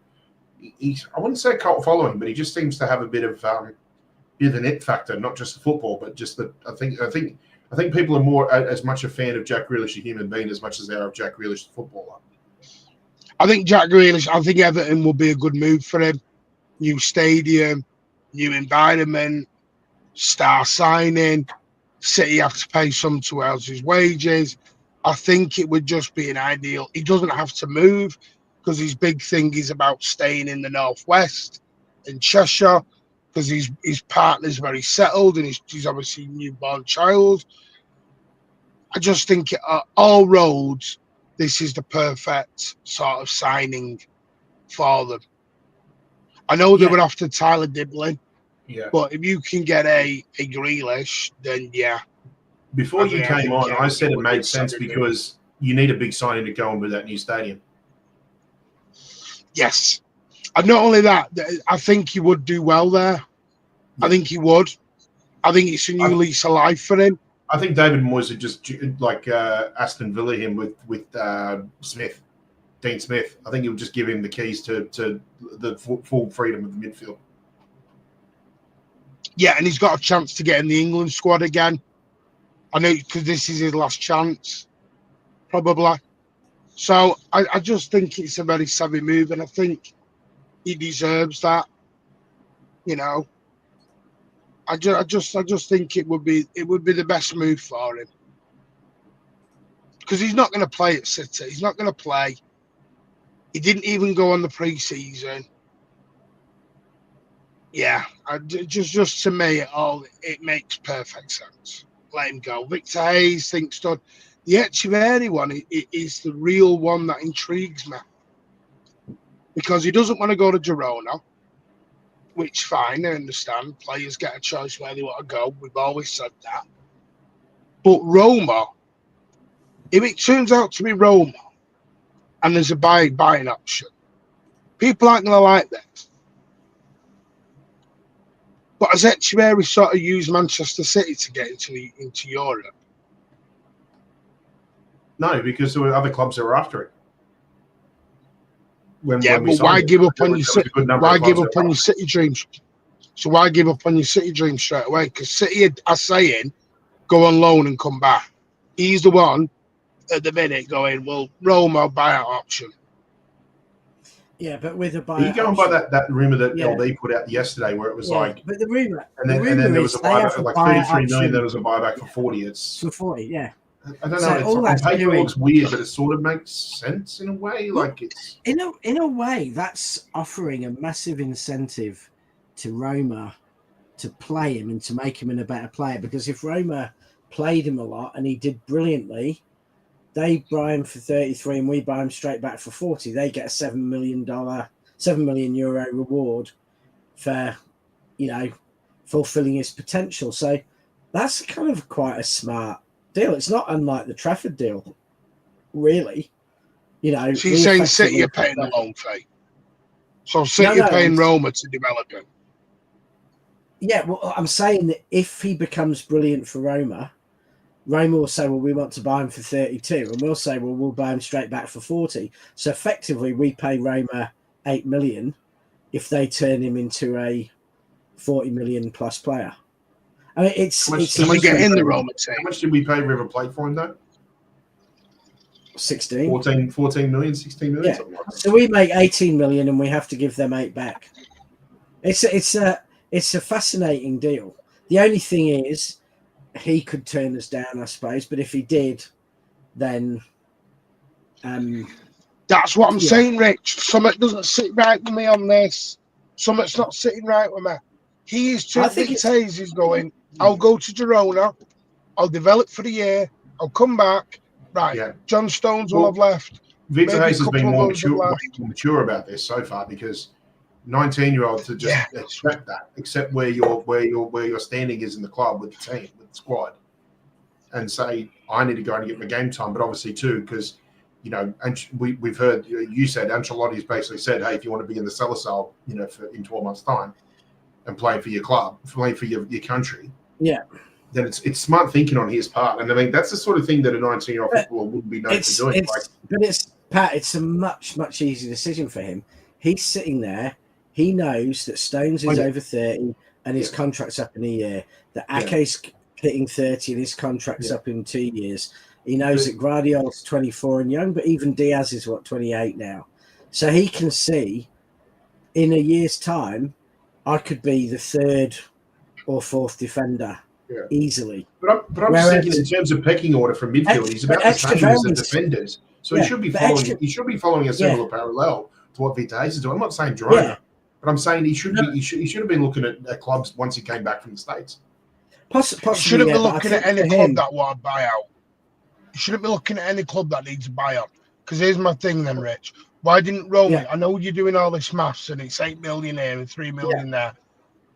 I wouldn't say a cult following, but he just seems to have a bit of an it factor, not just the football, but just the. I think people are more as much a fan of Jack Grealish, a human being, as much as they are of Jack Grealish, the footballer. I think Everton will be a good move for him. New stadium, new environment, star signing. City have to pay someone else's wages. I think it would just be an ideal. He doesn't have to move because his big thing is about staying in the Northwest in Cheshire because his partner's very settled and he's obviously a newborn child. I just think all roads, this is the perfect sort of signing for them. I know they were after Tyler Diblin, but if you can get a Grealish, then Before you came on, I said it made sense because you need a big signing to go on with that new stadium. Yes. And not only that, I think he would do well there. I think he would. I think it's a new lease of life for him. I think David Moyes would just Aston Villa him with Smith. Dean Smith. I think he'll just give him the keys to the full freedom of the midfield. Yeah, and he's got a chance to get in the England squad again. I know, because this is his last chance, probably. So I just think it's a very savvy move, and I think he deserves that. You know, I just think it would be the best move for him, because he's not going to play at City. He's not going to play. He didn't even go on the pre-season. Yeah, just to me, it makes perfect sense. Let him go. Victor Hayes thinks done. The Echeverri one is the real one that intrigues me, because he doesn't want to go to Girona, which fine, I understand. Players get a choice where they want to go. We've always said that. But Roma, if it turns out to be Roma and there's a buying option, people aren't going to like that. But has Echeverri sort of used Manchester City to get into Europe? No, because there were other clubs that were after it. But why give up on your City? Why give up on your City dreams? So why give up on your City dreams straight away? Because City are saying, go on loan and come back. He's the one at the minute going, well, Roma buyout option. Yeah, but with a buyout. Are you going by that rumor that LD put out yesterday, where it was like, but the rumor, and then there was a buyback like 33 million. There was a buyback for 40. It's for 40, yeah. I don't know. So on paper, it looks weird, but it sort of makes sense in a way. Like it's in a way that's offering a massive incentive to Roma to play him and to make him a better player. Because if Roma played him a lot and he did brilliantly, they buy him for 33 and we buy him straight back for 40. They get a €7 million reward for, fulfilling his potential. So that's kind of quite a smart deal. It's not unlike the Trafford deal, really. So you're saying City are paying the loan fee. So City are paying Roma to develop him. Yeah, well, I'm saying that if he becomes brilliant for Roma will say, well, we want to buy him for 32, and we'll say, well, we'll buy him straight back for 40. So effectively, we pay Roma 8 million if they turn him into a 40 million plus player. I mean, it's we get in the Roma team. How much did we pay River Plate for him though? 16. 14 million, 16 million. Yeah. Something like that. So we make 18 million and we have to give them 8 back. It's a fascinating deal. The only thing is, he could turn us down, I suppose. But if he did, then that's what I'm saying, Rich. Something doesn't sit right with me on this. Something's not sitting right with me. He is too. I think Hayes is going, I'll go to Girona, I'll develop for the year, I'll come back. Right. Yeah. John Stones will have left. Victor Hayes has been more mature about this so far, because 19-year-olds to just accept where your standing is in the club with the team, with the squad, and say, I need to go and get my game time. But obviously too, because and we've heard you said Ancelotti's basically said, hey, if you want to be in the cellar cell, in 12 months' time and playing for your club, playing for your country, then it's smart thinking on his part. And I mean, that's the sort of thing that a 19-year-old footballer wouldn't be known for doing. It's a much easier decision for him. He's sitting there. He knows that Stones is over 30 and his contract's up in a year. That Ake's hitting 30 and his contract's up in 2 years. He knows that Guardiola's 24 and young, but even Diaz is 28 now. So he can see in a year's time, I could be the 3rd or 4th defender easily. But I'm just thinking in terms of pecking order from midfield, he's about the same as the defenders. So he should be following a similar parallel to what Victor Hayes is doing. I'm not saying Girona. But I'm saying he should have been looking at clubs once he came back from the States. Possibly, shouldn't be looking at any club that want a buyout. You shouldn't be looking at any club that needs a buyout. Because here's my thing then, Rich. Why didn't Roma? I know you're doing all this maths and it's 8 million here and 3 million there.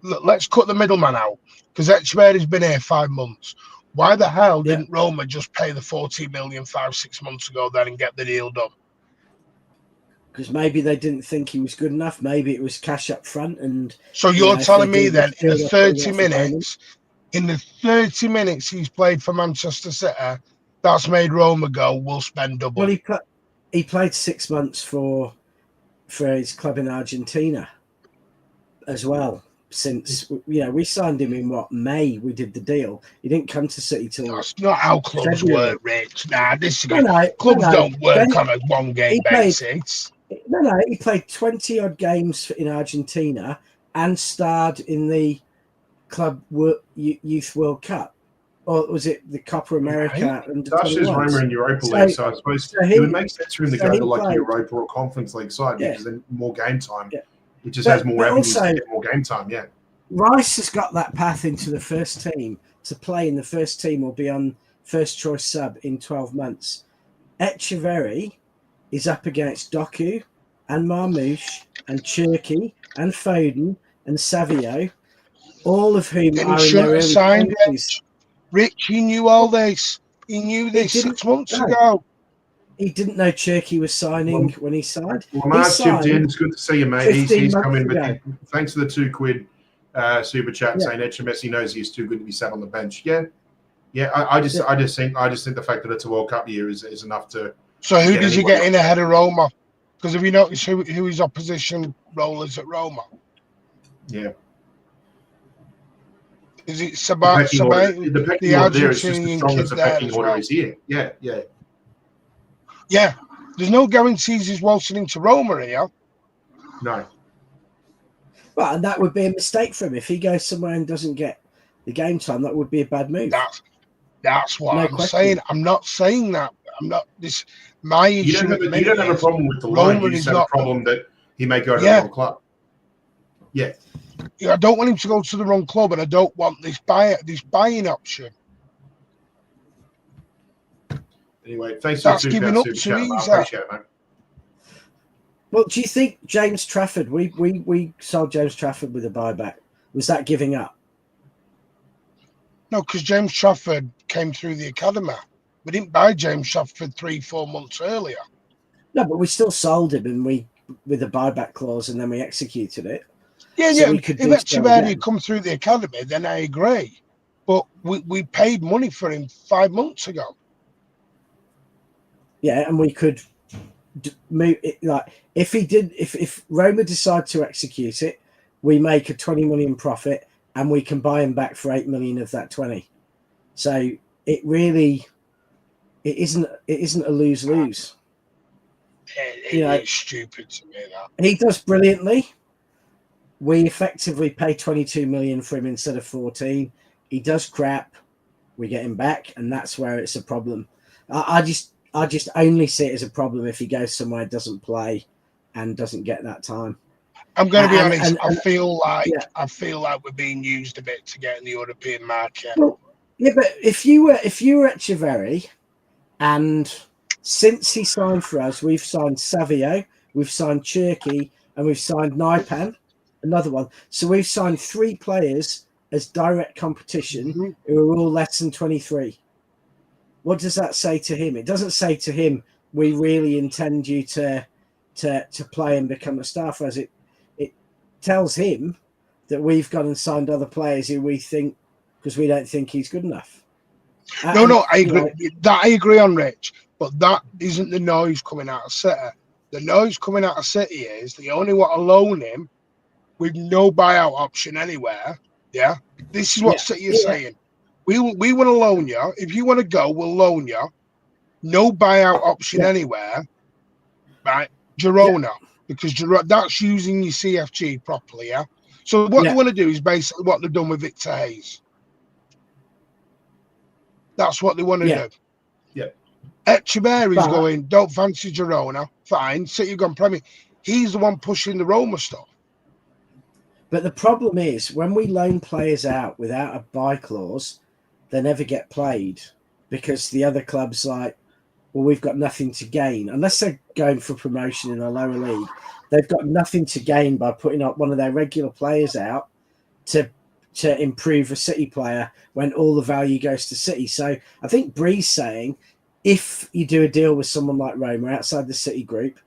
Look, let's cut the middleman out. Because Echeverri's been here 5 months. Why the hell didn't Roma just pay the 40 million 5-6 months ago then and get the deal done? Because maybe they didn't think he was good enough. Maybe it was cash up front. And so you're telling me then in the 30 minutes he's played for Manchester City, that's made Roma go, we'll spend double. Well, he played 6 months for his club in Argentina as well. Since we signed him in May, we did the deal. He didn't come to City till That's not how clubs February. work, Rich. Nah, disagree. No, Clubs don't work on a one-game basis. He played 20 odd games in Argentina and starred in the Club Youth World Cup, or was it the Copa America? And Dasha's Roma in Europa League, so I suppose it would make sense for him to go to like Europa or Conference League side because then more game time. Yeah. It just has more avenues to get more game time. Yeah, Rice has got that path into the first team to play in the first team or be on first choice sub in 12 months. Echeverry is up against Doku and Marmouche and Cherky and Foden and Savio, all of whom are in their early 20s. Rich, he knew all this. He knew this 6 months ago. He didn't know Cherky was signing when he signed. Well, Mark's chipped in. It's good to see you, mate. He's come in with thanks for the £2 super chat saying Messi knows he's too good to be sat on the bench. Yeah. I just think the fact that it's a World Cup year is enough to. So who did you get in ahead of Roma? Because have you noticed who his opposition role is at Roma? Yeah. Is it Sabat? The pecking order there is just as strong as the pecking order is here. Yeah. Yeah. There's no guarantees he's waltzing into Roma here. No. Well, and that would be a mistake for him. If he goes somewhere and doesn't get the game time, that would be a bad move. That's what I'm saying. I'm not saying that. I'm not this. My issue. You don't have a problem with the line. You just have a problem that he may go to the wrong club. Yeah. I don't want him to go to the wrong club, and I don't want this buying option. Anyway, thanks for giving up to ease. I appreciate it, mate. Well, do you think James Trafford? We sold James Trafford with a buyback. Was that giving up? No, because James Trafford came through the academy. We didn't buy James Trafford 3-4 months earlier. No, but we still sold him, and with a buyback clause, and then we executed it. Yeah. If Echeverry had come through the academy, then I agree. But we paid money for him 5 months ago. Yeah, and we could move it, like if Roma decide to execute it, we make a 20 million profit, and we can buy him back for 8 million of that 20. So it isn't a lose-lose. It's stupid to me that he does brilliantly. We effectively pay 22 million for him instead of 14. He does crap. We get him back, and that's where it's a problem. I just only see it as a problem if he goes somewhere, doesn't play, and doesn't get that time. I'm going to be honest. I feel like we're being used a bit to get in the European market. Well, yeah, but if you were Echeverry, and since he signed for us, we've signed Savio, we've signed Cherky, and we've signed Naipan, another one. So we've signed 3 players as direct competition who are all less than 23. What does that say to him? It doesn't say to him, we really intend you to play and become a star for us. It tells him that we've gone and signed other players who we think, because we don't think he's good enough. No, I agree. That I agree on, Rich. But that isn't the noise coming out of City. The noise coming out of City is they only want to loan him with no buyout option anywhere. Yeah, this is what City is saying. We want to loan you. If you want to go, we'll loan you. No buyout option anywhere. Right, Girona, because that's using your CFG properly. Yeah. So what they want to do is basically what they've done with Victor Hayes. That's what they want to do. Yeah. Echeverry's going, don't fancy Girona. Fine. City gone Premier. He's the one pushing the Roma stuff. But the problem is when we loan players out without a buy clause, they never get played because the other clubs like, well, we've got nothing to gain. Unless they're going for promotion in a lower league, they've got nothing to gain by putting up one of their regular players out to improve a City player when all the value goes to City. So I think Bree's saying if you do a deal with someone like Roma outside the City group,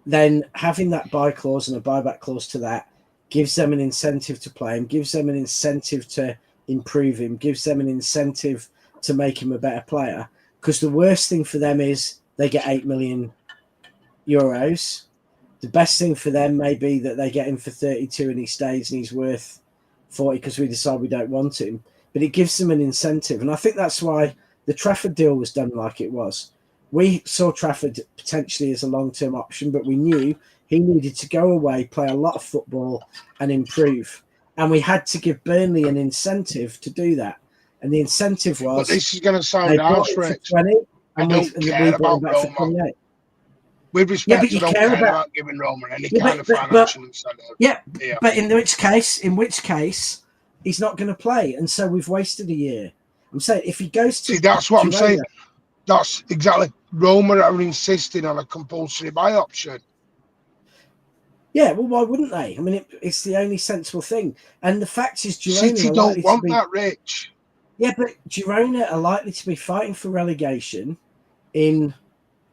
then having that buy clause and a buyback clause to that gives them an incentive to play him, gives them an incentive to improve him, gives them an incentive to make him a better player. Because the worst thing for them is they get 8 million Euros. The best thing for them may be that they get him for 32 and he stays and he's worth 40 because we decide we don't want him. But it gives them an incentive. And I think that's why the Trafford deal was done like it was. We saw Trafford potentially as a long-term option, but we knew he needed to go away, play a lot of football and improve. And we had to give Burnley an incentive to do that. And the incentive was... But this is going to sound harsh, Rich. I don't care about Roma. With respect, I don't care about giving Roma any kind of financial incentive. Yeah, but in which case, he's not going to play. And so we've wasted a year. I'm saying if he goes to... See, that's what I'm saying. That's exactly... Roma are insisting on a compulsory buy option. Yeah, well, why wouldn't they? I mean, it's the only sensible thing. And the fact is, Girona City don't want that, Rich. Yeah, but Girona are likely to be fighting for relegation in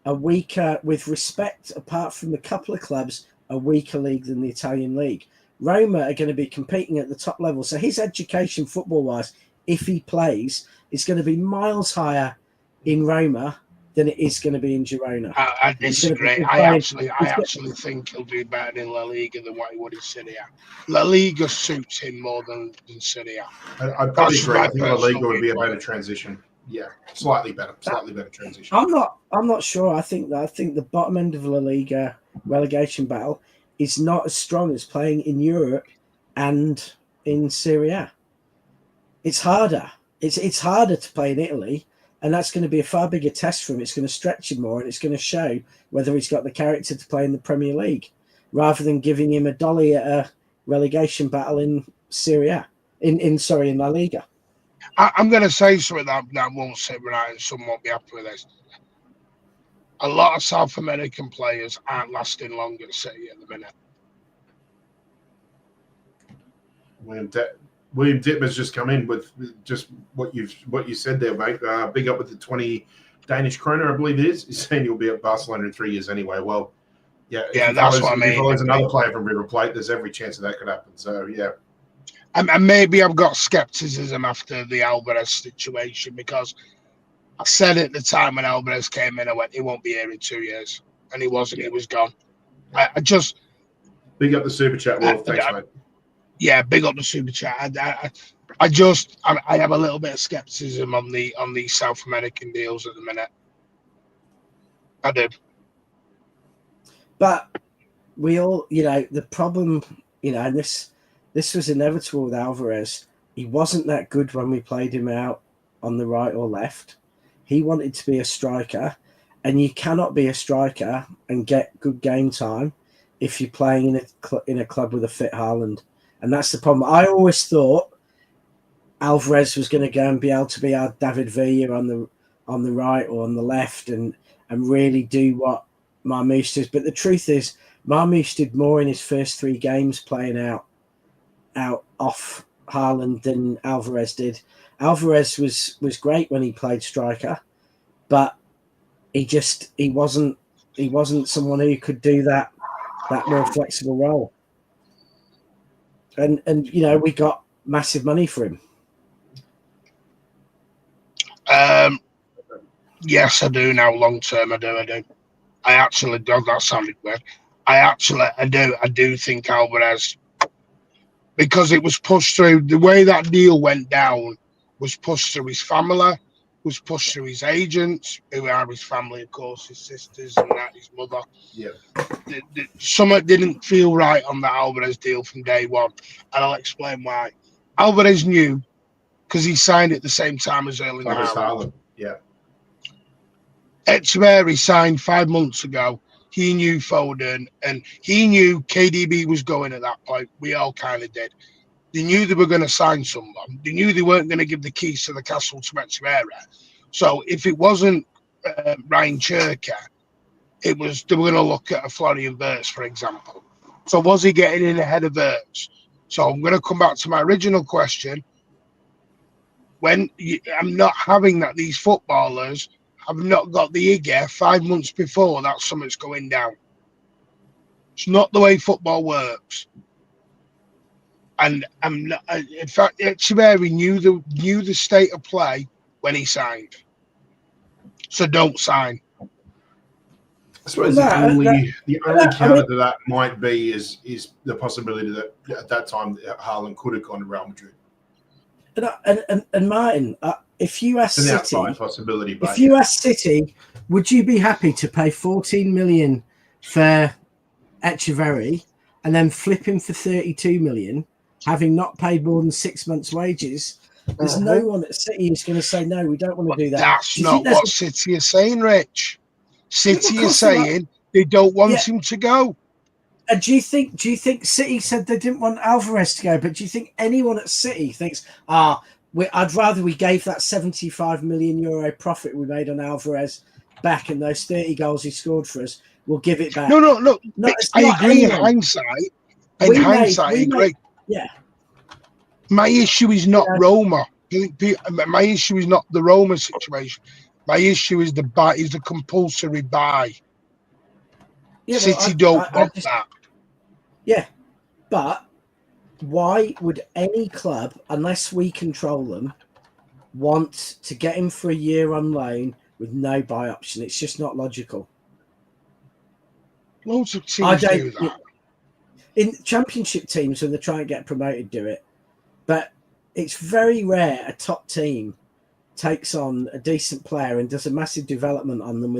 a weaker, with respect, apart from a couple of clubs, a weaker league than the Italian league. Roma are going to be competing at the top level. So his education, football-wise, if he plays, is going to be miles higher in Roma than it is going to be in Girona. I disagree. I actually think he'll do better in La Liga than what he would in Serie A. La Liga suits him more than Serie A. I probably agree. I think La Liga would be a better transition. Yeah, slightly better transition. I'm not sure. I think the bottom end of La Liga relegation battle is not as strong as playing in Europe and in Serie A. It's harder. It's harder to play in Italy. And that's going to be a far bigger test for him. It's going to stretch him more, and it's going to show whether he's got the character to play in the Premier League, rather than giving him a dolly at a relegation battle in Serie A, in La Liga. I'm going to say something that won't sit right, and some won't be happy with this. A lot of South American players aren't lasting long at City at the minute. William Dittmer's just come in with just what you said there, mate. Big up with the 20 Danish kroner, I believe it is. He's saying you'll be at Barcelona in 3 years anyway. Well, yeah, that's what I mean. If he follows another player from River Plate, there's every chance that could happen. So, yeah. And maybe I've got skepticism after the Alvarez situation, because I said at the time when Alvarez came in, I went, he won't be here in 2 years. And he wasn't. Yeah. He was gone. I just... Big up the Super Chat, Wolf. Thanks, mate. Yeah, big up the Super Chat. I have a little bit of skepticism on the South American deals at the minute. I do. But we all, the problem, and this was inevitable with Alvarez. He wasn't that good when we played him out on the right or left. He wanted to be a striker, and you cannot be a striker and get good game time if you're playing in a club with a fit Haaland. And that's the problem. I always thought Alvarez was going to go and be able to be our David Villa on the right or on the left and really do what Marmoush does. But the truth is, Marmoush did more in his first 3 games playing out off Haaland than Alvarez did. Alvarez was great when he played striker, but he wasn't someone who could do that more flexible role. And we got massive money for him. Yes, I do now. Long term, I do. I actually do. That sounded weird. I do think Alvarez, because it was pushed through, the way that deal went down was pushed through his family, was pushed through his agents, who are his family, of course, his sisters and that, his mother. Yeah. Something didn't feel right on the Alvarez deal from day one, and I'll explain why. Alvarez knew, because he signed at the same time as Erling Haaland. Yeah. Echeverri signed 5 months ago. He knew Foden, and he knew KDB was going at that point. We all kind of did. They knew they were going to sign someone. They knew they weren't going to give the keys to the castle to Echeverri. So if it wasn't Ryan Cherka, they were going to look at a Florian Wirtz, for example. So was he getting in ahead of Wirtz? So I'm going to come back to my original question. I'm not having that these footballers have not got the Ige 5 months before that something's going down. It's not the way football works. And I'm not, in fact, Echeverri knew the state of play when he signed. So don't sign. I suppose the only counter to that might be is the possibility that at that time Haaland could have gone to Real Madrid. And Martin, if you ask It's an City, outside possibility, but if you ask City, would you be happy to pay 14 million for Echeverry and then flip him for 32 million, having not paid more than 6 months' wages? There's no one at City who's going to say no. We don't want to do that. That's not what City are saying, Rich. City are saying they don't want him to go. And do you think City said they didn't want Alvarez to go? But do you think anyone at City thinks, I'd rather we gave that 75 million euro profit we made on Alvarez back and those 30 goals he scored for us, we'll give it back? No. I agree in hindsight. I agree. Yeah. My issue is not Roma. My issue is not the Roma situation. My issue is the compulsory buy. Yeah, City don't want that. Yeah, but why would any club, unless we control them, want to get him for a year on loan with no buy option? It's just not logical. Loads of teams do that. In championship teams, when they try and get promoted, do it. But it's very rare a top team takes on a decent player and does a massive development on them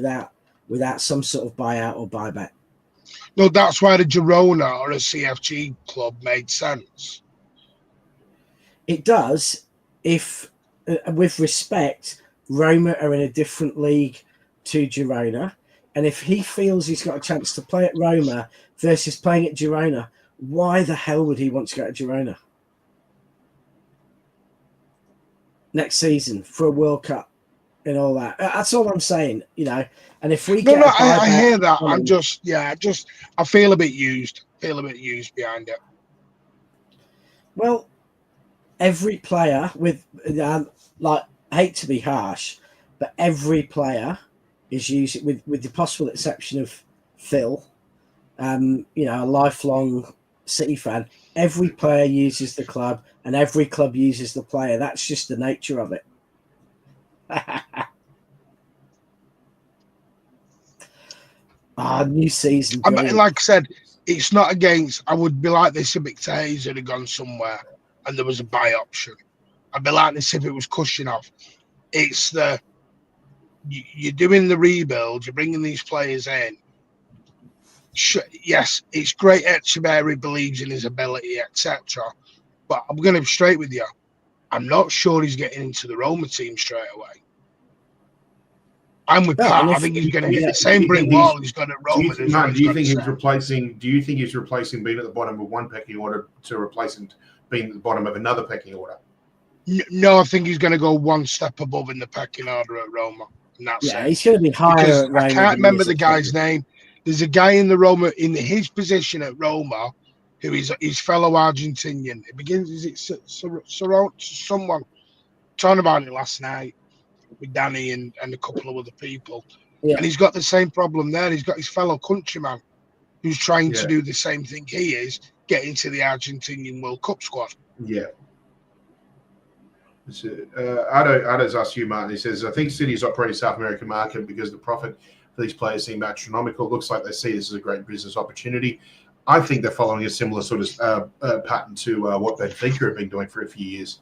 without some sort of buyout or buyback. No, that's why the Girona or a CFG club made sense. It does if, with respect, Roma are in a different league to Girona. And if he feels he's got a chance to play at Roma versus playing at Girona, why the hell would he want to go to Girona next season for a World Cup and all that? That's all I'm saying, you know. And if we I hear that. I feel a bit used. Behind it. Well, every player with I hate to be harsh, but every player is using, with the possible exception of Phil, you know, a lifelong City fan. Every player uses the club, and every club uses the player. That's just the nature of it. New season. I mean, like I said, it's not against. I would be like this if Victor Hayes had gone somewhere and there was a buy option. I'd be like this if it was Kushinov. It's you're doing the rebuild. You're bringing these players in. Yes, it's great. Echeverry believes in his ability, etc. But I'm going to be straight with you. I'm not sure he's getting into the Roma team straight away. I'm with Pat. I think he's going to hit the same brick wall he's got at Roma. Do you think he's replacing being at the bottom of one pecking order to replacing being at the bottom of another pecking order? No, I think he's going to go one step above in the pecking order at Roma. He's going to be higher. I can't remember the guy's name. There's a guy in his position at Roma who is his fellow Argentinian. It begins, is it someone? Talking about it last night with Danny and a couple of other people. Yeah. And he's got the same problem there. He's got his fellow countryman who's trying to do the same thing he is, get into the Argentinian World Cup squad. Yeah. Ado's asked you, Martin. He says, I think City's operating South American market because the profit for these players seem astronomical. It looks like they see this as a great business opportunity. I think they're following a similar sort of pattern to what Benfica have been doing for a few years.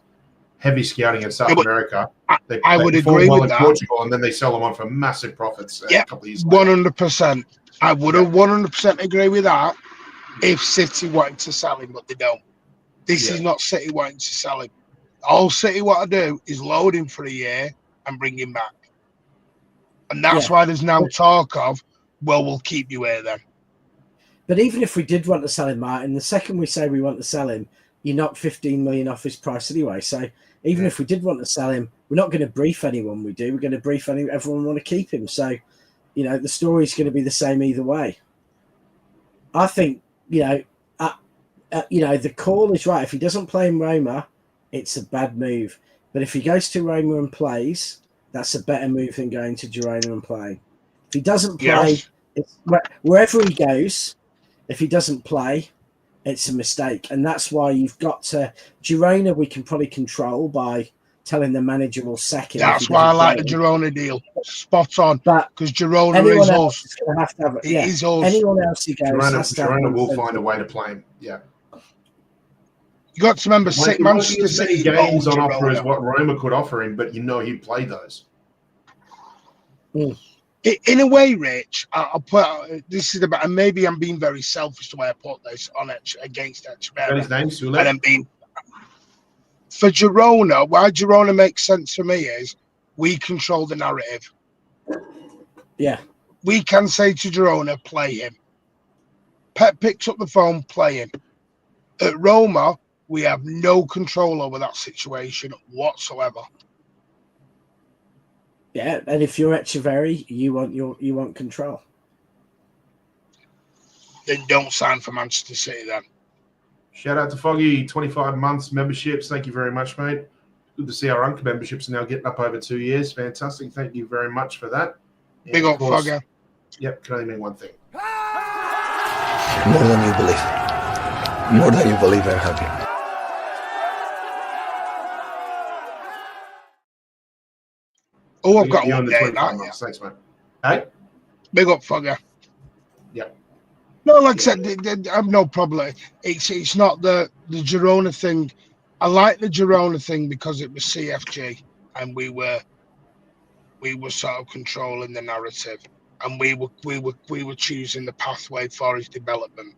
Heavy scouting in South America. I would agree with that. Portugal, and then they sell them on for massive profits. Yeah, 100%. I would have 100% agree with that if City wanted to sell him, but they don't. This is not City wanting to sell him. All City want to do is load him for a year and bring him back. And that's why there's now talk of, well, we'll keep you here then. But even if we did want to sell him, Martin, the second we say we want to sell him, you knock 15 million off his price anyway. So even if we did want to sell him, we're not going to brief anyone we do. We're going to brief everyone want to keep him. So, you know, the story's going to be the same either way. I think, the call is right. If he doesn't play in Roma, it's a bad move. But if he goes to Roma and plays, that's a better move than going to Girona and playing. If he doesn't play, wherever he goes, if he doesn't play, it's a mistake. And that's why you've got to... Girona we can probably control by telling the manager will sack him. That's why I like the Girona deal. Spot on. Because Girona is us. Is going to have to have it. It is us. Anyone else who goes has to have Girona will find a way to play him. Yeah. You got to remember, Manchester City games on offer is what Roma could offer him, but he'd play those. In a way, Rich, I'll put this is about, and maybe I'm being very selfish the way I put this on it against Echeverri. His name, Sule. And I'm being for Girona. Why Girona makes sense for me is we control the narrative. Yeah, we can say to Girona, play him. Pep picks up the phone, play him. At Roma, we have no control over that situation whatsoever. Yeah, and if you're Echeverri, you want control. Then don't sign for Manchester City then. Shout out to Foggy, 25 months memberships. Thank you very much, mate. Good to see our Uncle memberships are now getting up over 2 years. Fantastic. Thank you very much for that. And big up Foggy. Yep, can only mean one thing. More than you believe. More than you believe, I'm happy. Oh, I've got one day. Thanks, man. Hey? Big up, Fogger. Yeah. No, like I said, I have no problem. It's not the Girona thing. I like the Girona thing because it was CFG and we were sort of controlling the narrative and we were choosing the pathway for his development.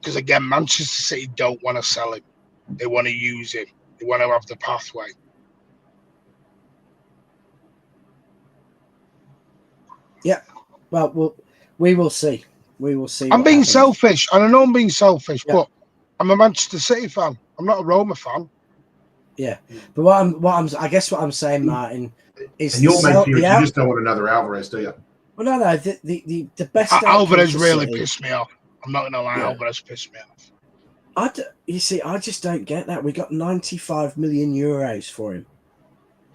Because again, Manchester City don't want to sell him. They want to use him. They want to have the pathway. Yeah, well, we will see. We will see. I'm being selfish, and I know I'm being selfish, but I'm a Manchester City fan. I'm not a Roma fan. Yeah, but what I'm saying, Martin, is and you're you just don't want another Alvarez, do you? Well, no. The best Alvarez really pissed me off. I'm not gonna lie, Alvarez pissed me off. You see, I just don't get that. We got 95 million euros for him.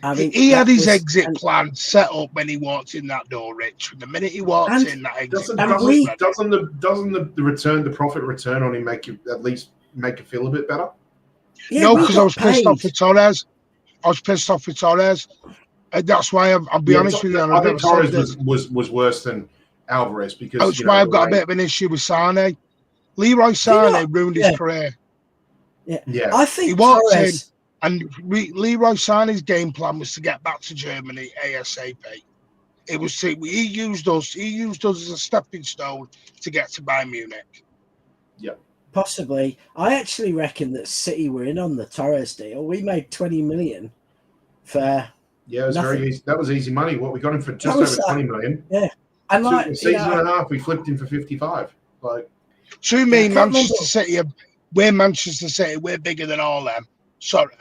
I mean, he had his exit plan set up when he walked in that door, Rich. The minute he walked in, that exit doesn't the profit return on him make you feel a bit better? Yeah, no, because I was pissed off with Torres. And that's why I'll be honest with you. I think Torres was worse than Alvarez because that's why I've got a bit of an issue with Sane. Leroy Sane ruined his career. Yeah, I think he walked Torres. in. And Leroy Sané's game plan was to get back to Germany ASAP. It was he used us as a stepping stone to get to Bayern Munich. Yeah, possibly. I actually reckon that City were in on the Torres deal. We made 20 million for it was nothing. Very easy. That was easy money. What we got him for just over 20 million. Yeah, and like a season and a half, we flipped him for 55. Like to me, Manchester City. We're Manchester City. We're bigger than all them. Sorry,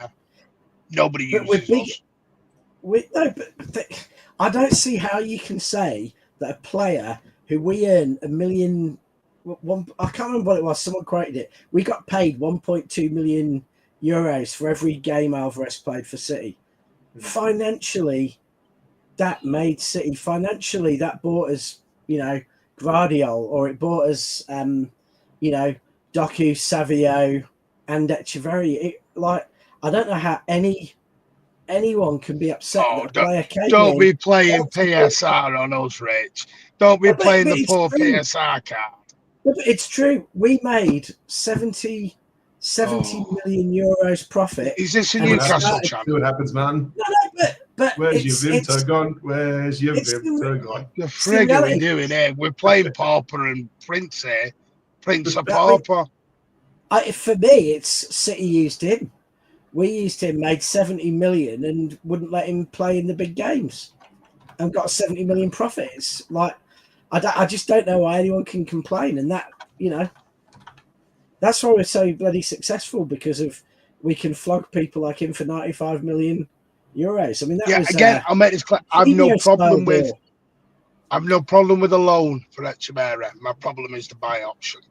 nobody uses us. I don't see how you can say that a player who we earn $1 million. I can't remember what it was. Someone quoted it. We got paid 1.2 million euros for every game Alvarez played for City. Financially, that made City. Financially, that bought us, Guardiola, or it bought us, Doku, Savio, and Echeverri. I don't know how anyone can be upset that a player came don't be playing PSR on us, Rich. Don't be playing the poor PSR card. But it's true. We made 70 million euros profit. Is this a Newcastle champ? See what happens, man. No, but where's your Vimto gone? Where's your Vimto gone? The frig are we doing here? We're playing Pauper and Prince here. Prince of Pauper. For me, it's City used him. We used him, made 70 million, and wouldn't let him play in the big games, and got 70 million profits. Like, I just don't know why anyone can complain, and that that's why we're so bloody successful, because we can flog people like him for 95 million euros. I mean, that was again. I'll make this clear. I've no problem with a loan for Echeverri. My problem is the buy option.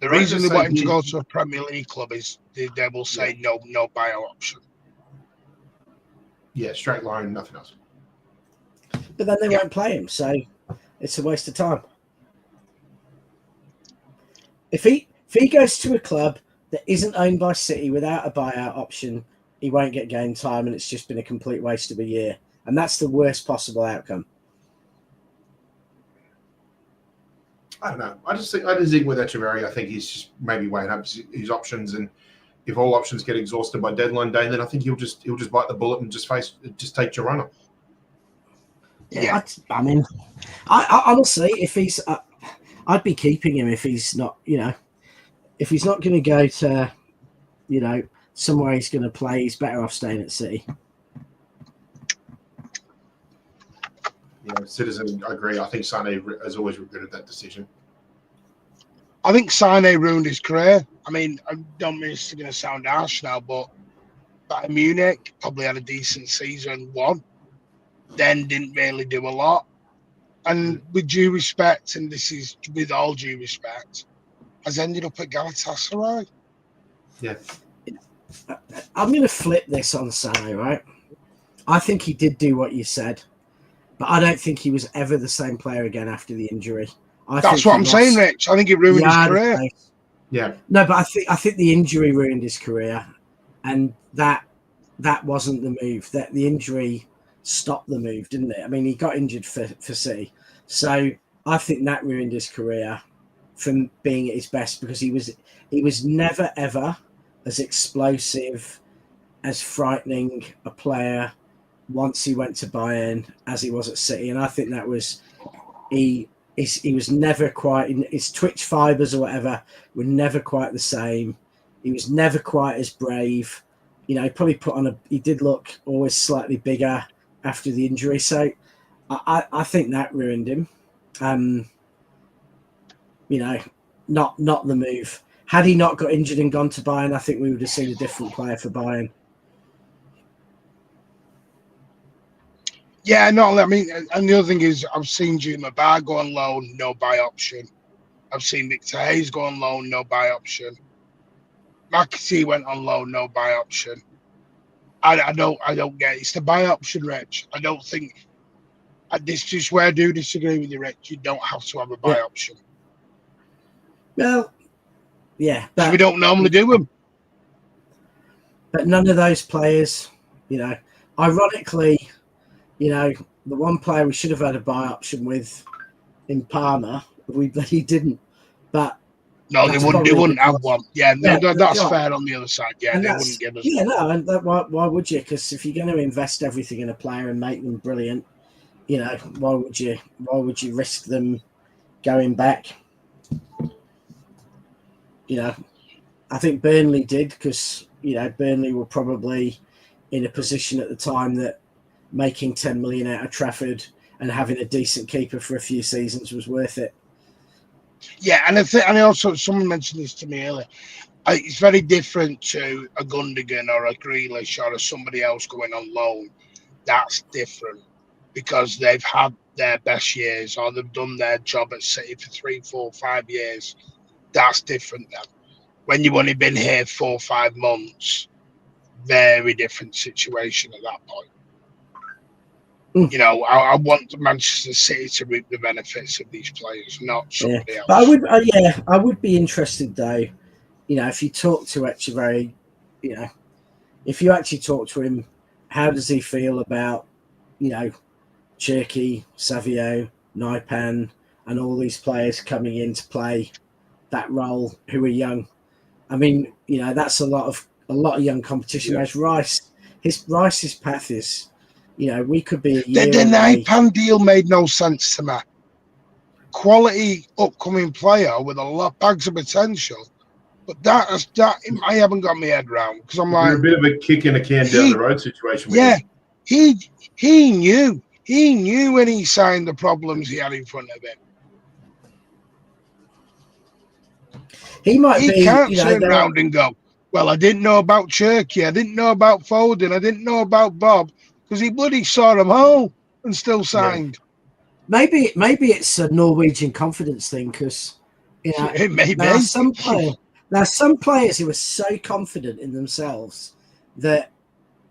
The reason they want him to go to a Premier League club is they will say no buyout option. Yeah, straight line, nothing else. But then they won't play him, so it's a waste of time. If he goes to a club that isn't owned by City without a buyout option, he won't get game time, and it's just been a complete waste of a year. And that's the worst possible outcome. I don't know. I just think with Echeverry, I think he's just maybe weighing up his options, and if all options get exhausted by deadline day, then I think he'll just bite the bullet and just take Girona. Yeah, I mean, I honestly, if he's, I'd be keeping him if he's not, if he's not going to go to, somewhere he's going to play, he's better off staying at City. Yeah, Citizen, I agree. I think Sane has always regretted that decision. I think Sane ruined his career. I mean, I don't mean it's going to sound harsh now, but Bayern Munich probably had a decent season, won, then didn't really do a lot. And with due respect, and this is with all due respect, has ended up at Galatasaray. Yeah. I'm going to flip this on Sane, right? I think he did do what you said, but I don't think he was ever the same player again after the injury. That's what I'm saying, Rich. I think it ruined his career. Yeah. No, but I think the injury ruined his career, and that wasn't the move. That the injury stopped the move, didn't it? I mean, he got injured for City, so I think that ruined his career from being at his best, because he was never ever as explosive, as frightening a player once he went to Bayern as he was at City, and I think that was he was never quite, his twitch fibers or whatever were never quite the same. He was never quite as brave. He probably he did look always slightly bigger after the injury. So I think that ruined him. Not the move. Had he not got injured and gone to Bayern, I think we would have seen a different player for Bayern. Yeah, no, I mean, and the other thing is, I've seen Juma Bar go on loan, no buy option. I've seen Victor Hayes go on loan, no buy option. McAtee went on loan, no buy option. I don't get it. It's the buy option, Rich. I don't think. This is where I do disagree with you, Rich. You don't have to have a buy option. Well, yeah, we don't normally do them. But none of those players, ironically, the one player we should have had a buy option with in Parma, he didn't. But no, they wouldn't have one. Yeah, no, that's fair on the other side. Yeah, and they wouldn't give us. Yeah, no, and why would you? Because if you're going to invest everything in a player and make them brilliant, why would you risk them going back? I think Burnley did, because Burnley were probably in a position at the time that making 10 million out of Trafford and having a decent keeper for a few seasons was worth it. Yeah, and also someone mentioned this to me earlier. It's very different to a Gundogan or a Grealish or somebody else going on loan. That's different because they've had their best years or they've done their job at City for 3, 4, 5 years. That's different then. When you've only been here 4 or 5 months, very different situation at that point. I want Manchester City to reap the benefits of these players, not somebody else. But I would be interested though. If you talk to Echeverry, if you actually talk to him, how does he feel about, Cherki, Savio, Naipan, and all these players coming in to play that role who are young? I mean, that's a lot of young competition. Whereas Rice's path is, we could be a year The Naipan deal made no sense to me. Quality upcoming player with a lot bags of potential, but that I haven't got my head around because I'm like, a bit of a kick in a can down the road situation. He knew when he signed the problems he had in front of him. He can't turn around and go, well, I didn't know about Cherki, I didn't know about Foden, I didn't know about Bob, because he bloody saw them all and still signed. Maybe it's a Norwegian confidence thing, because it may be. There are some players who are so confident in themselves that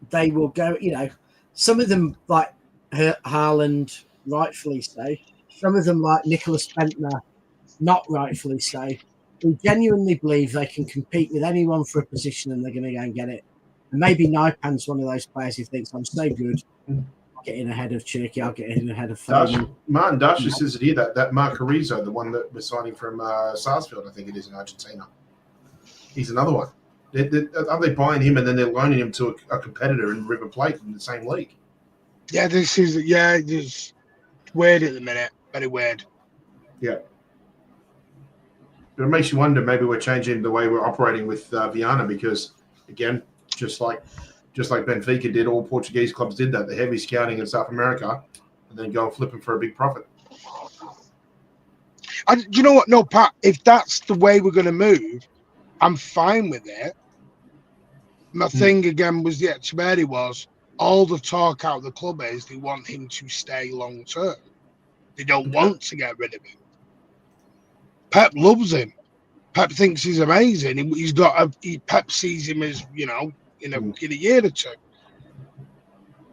they will go. Some of them like Haaland, rightfully so. Some of them like Nicholas Bentner, not rightfully so. Who genuinely believe they can compete with anyone for a position and they're going to go and get it. And maybe Naipan's one of those players who thinks I'm so good, I'll get in ahead of Cherky, I'll get in ahead of Foden. Martin Dasher says it here, that Mark Carrizo, the one that we're signing from Sarsfield, I think it is in Argentina. He's another one. Are they buying him and then they're loaning him to a competitor in River Plate in the same league? Yeah, this is it's weird at the minute. Very weird. Yeah. But it makes you wonder, maybe we're changing the way we're operating with Viana because, again, just like Benfica did, all Portuguese clubs did that. The heavy scouting in South America and then go and flip them for a big profit. You know what? No, Pat, if that's the way we're going to move, I'm fine with it. My thing again was the Echeverri was all the talk out of the club is they want him to stay long term. They don't want to get rid of him. Pep loves him. Pep thinks he's amazing. He's got Pep sees him as, in a year or two.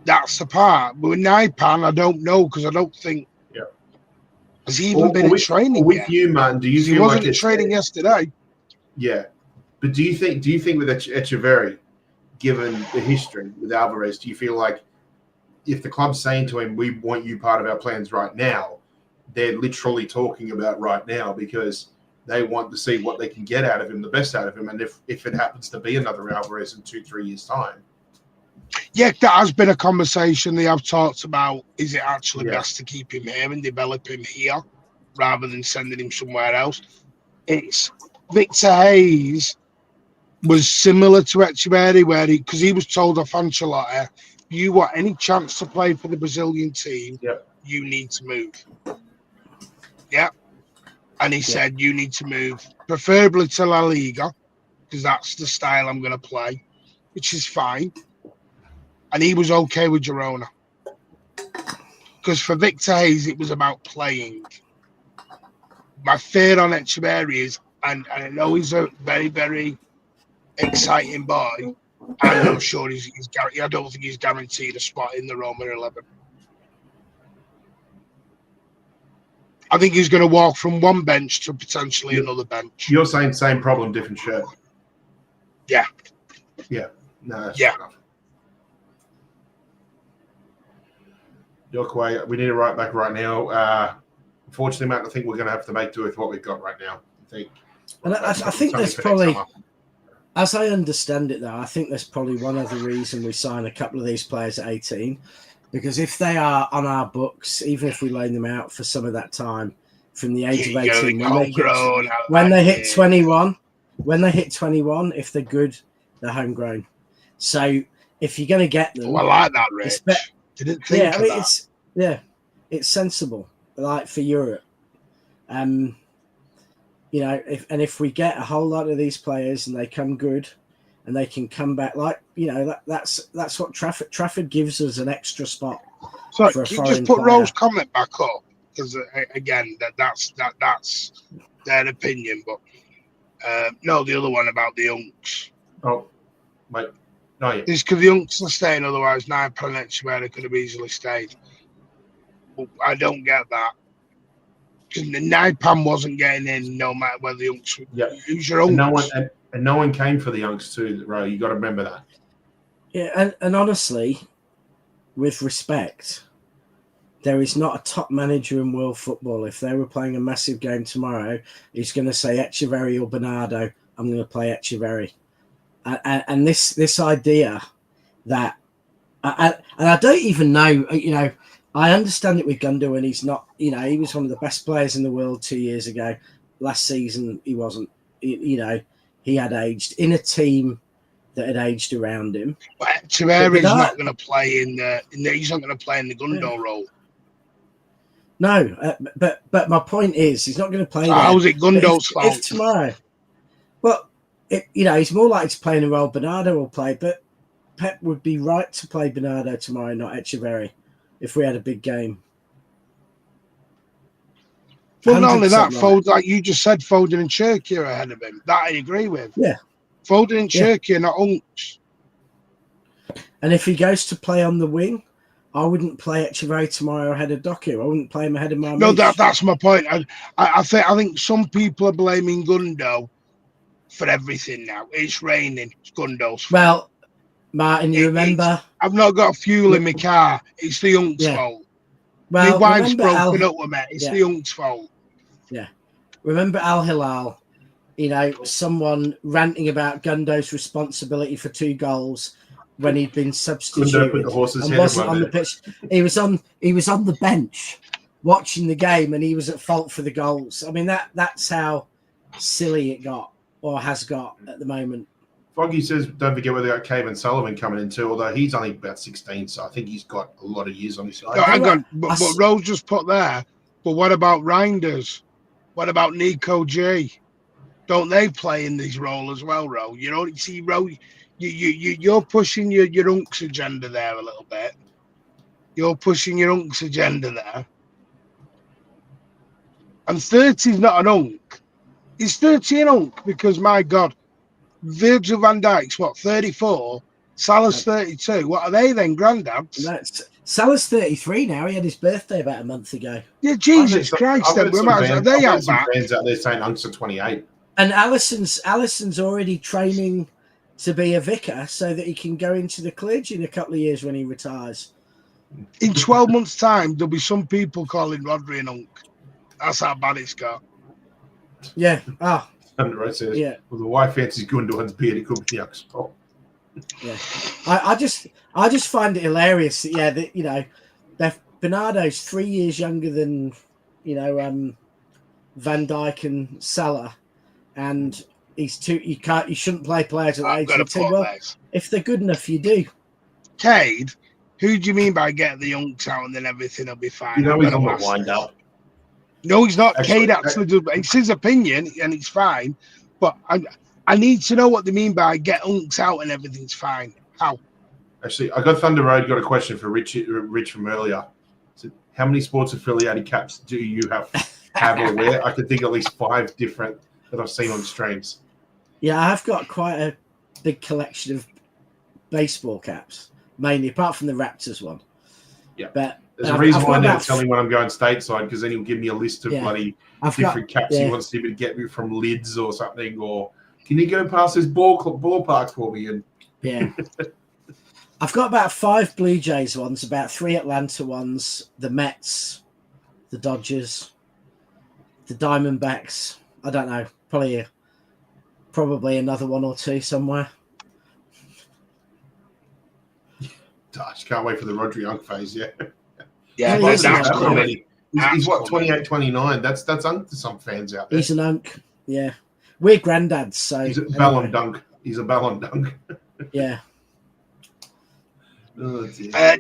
That's the part. But with Naipan, I don't know because I don't think has he even been in training with yet? You, man, do you feel he wasn't like in training yesterday? Yeah. But do you think with Echeverri, given the history with Alvarez, do you feel like if the club's saying to him, we want you part of our plans right now, they're literally talking about right now because they want to see what they can get out of him, the best out of him, and if it happens to be another Alvarez in 2-3 years' time? Yeah, that has been a conversation they have talked about. Is it actually best to keep him here and develop him here rather than sending him somewhere else? It's Victor Hayes was similar to Echeverri, because he was told off Ancelotti, you want any chance to play for the Brazilian team, you need to move. Yeah. And he said, you need to move, preferably to La Liga, because that's the style I'm going to play, which is fine. And he was okay with Girona. Because for Victor Hayes, it was about playing. My fear on Echeverri is, and I know he's a very, very exciting boy, and I'm sure I don't think he's guaranteed a spot in the Roma 11. I think he's going to walk from one bench to potentially another bench. You're saying same problem, different shirt. Yeah. Yeah. No, that's fair enough. Yorkway, we need to write back right now. Unfortunately, Matt, I think we're going to have to make do with what we've got right now. I think there's probably, as I understand it, though, I think there's probably one other reason we sign a couple of these players at 18. Because if they are on our books, even if we loan them out for some of that time, from the age of 18, when they hit 21, if they're good, they're homegrown. So if you're going to get them, I like that, Rich. Didn't think of that. It's sensible, like for Europe. If we get a whole lot of these players and they come good, and they can come back, that's what Trafford gives us, an extra spot. So can you just put Rose's comment back up? Because again, that's their opinion. But no, the other one about the Unks. Oh, mate, no, yeah. It's because the Unks are staying. Otherwise, Naipan and Echeverri could have easily stayed. But I don't get that. Because the Naipan wasn't getting in, no matter whether the Unks. Yeah, who's your Unks? And no one came for the Unks too, Ro. You got to remember that. Yeah, and honestly, with respect, there is not a top manager in world football. If they were playing a massive game tomorrow, he's going to say Echeverri or Bernardo. I'm going to play Echeverri. And this idea that, and I don't even know, I understand it with Gundo, and he's not, he was one of the best players in the world 2 years ago. Last season, he wasn't, he had aged in a team that had aged around him. But Echeverri's not going to play he's not going to play in the Gundo role. No, but my point is, he's not going to play. How's it Gundo's fault? If tomorrow, well, he's more likely to play in the role Bernardo will play, but Pep would be right to play Bernardo tomorrow, not Echeverri, if we had a big game. Well, not only that, Foden, like you just said, Foden and Cherky are ahead of him. That I agree with. Yeah. Foden and Cherky are not Unks. And if he goes to play on the wing, I wouldn't play Echeverri tomorrow ahead of Doku. I wouldn't play him ahead of Marmouche. No, that's my point. I think some people are blaming Gundo for everything now. It's raining. It's Gundo's fault. Well, Martin, you remember? I've not got fuel in my car. It's the unc's fault. Well, my wife's broken up with me. It's the unc's fault. Yeah. Remember Al Hilal? You know, someone ranting about Gundo's responsibility for 2 goals when he'd been substituted put the horse's and head wasn't in on the pitch. He was on the bench watching the game, and he was at fault for the goals. I mean, that's how silly it got, or has got at the moment. Foggy says, don't forget whether got Cave and Sullivan coming in too, although he's only about 16, so I think he's got a lot of years on his side. No, hang on, but Rose just put there, but what about Reinders? What about Nico G? Don't they play in this role as well, Ro? You know, see, Ro, you're pushing your unc's agenda there a little bit. You're pushing your unc's agenda there. And 30 is not an unk. Is 30 an unk? Because, my God, Virgil van Dijk's, what, 34? Salah's 32. What are they then, granddads? Salah's 33 now. He had his birthday about a month ago. Yeah, Jesus Christ. Then are they out back? Fans out there saying unks are 28. And Allison's already training to be a vicar so that he can go into the clergy in a couple of years when he retires. In 12 months' time, there'll be some people calling Rodri an unk. That's how bad it's got. Yeah. Ah. Right says, yeah. Well, the wife fancies Gundogan's beard. It could be the unk's fault. Yeah. I just find it hilarious that that, you know, Bernardo's 3 years younger than, you know, Van Dijk and Salah, and you shouldn't play players at age 18. Well, if they're good enough, you do. Cade, who do you mean by get the unks out and then everything will be fine? You know he's on the wind up. No, he's not. Cade actually does. It's his opinion, and it's fine. But I need to know what they mean by get unks out and everything's fine. How? Actually, I got Thunder Road. Got a question for Rich from earlier. So how many sports affiliated caps do you have or wear? I could think at least 5 different that I've seen on streams. Yeah, I've got quite a big collection of baseball caps, mainly apart from the Raptors one. Yeah, but there's a reason why I never tell him when I'm going stateside, because then he'll give me a list of bloody different caps he wants me to get me from Lids or something, or can you go past this ballpark for me? And yeah, I've got about 5 Blue Jays ones, about 3 Atlanta ones, the Mets, the Dodgers, the Diamondbacks. I don't know, probably another 1 or 2 somewhere. Gosh, can't wait for the Rodri Unk phase. Yeah, he's what, 28, 29. That's unk to some fans out there. He's an unk. Yeah, we're granddads, so he's a ballon dunk. He's a ballon dunk. Yeah. Oh,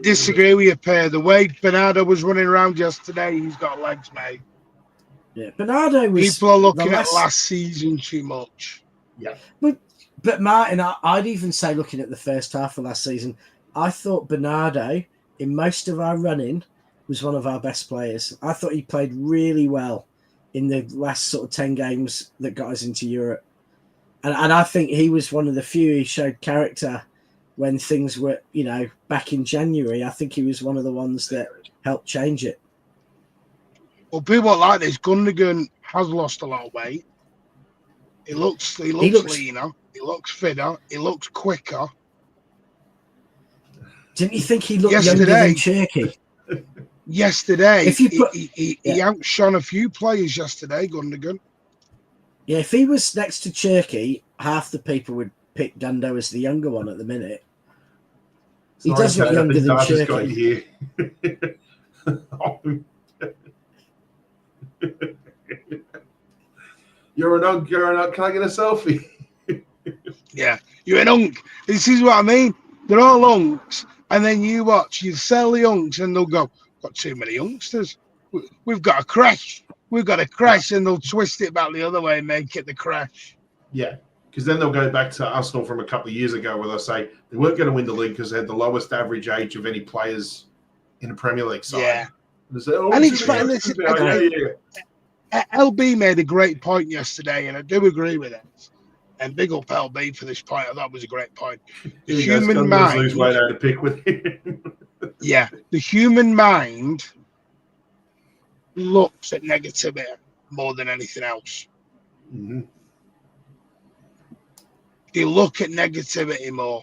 disagree with you, Per. The way Bernardo was running around yesterday, he's got legs, mate. Yeah, Bernardo was. People are looking at last season too much. Yeah, but Martin, I'd even say, looking at the first half of last season, I thought Bernardo, in most of our running, was one of our best players. I thought he played really well in the last sort of 10 games that got us into Europe. And I think he was one of the few who showed character when things were, you know, back in January. I think he was one of the ones that helped change it. Well, people like this. Gundogan has lost a lot of weight. He looks leaner. He looks fitter. He looks quicker. Didn't you think he looked younger than Cherky? Yesterday, he outshone a few players yesterday, Gundogan. Yeah, if he was next to Cherky, half the people would pick Gundo as the younger one at the minute. He does look younger than Cherky. You're an unk. Can I get a selfie? Yeah, you're an unk. This is what I mean. They're all unks. And then you sell the unks and they'll go, got too many youngsters. We've got a crash. We've got a crash, and they'll twist it back the other way and make it the crash. Yeah, because then they'll go back to Arsenal from a couple of years ago where they'll say they weren't going to win the league because they had the lowest average age of any players in the Premier League side. Yeah. And say, and it's fine. LB made a great point yesterday, and I do agree with it. And big up LB for this point. I thought it was a great point. The human mind. Lose weight out to pick with him. Yeah, the human mind looks at negativity more than anything else. Mm-hmm. They look at negativity more.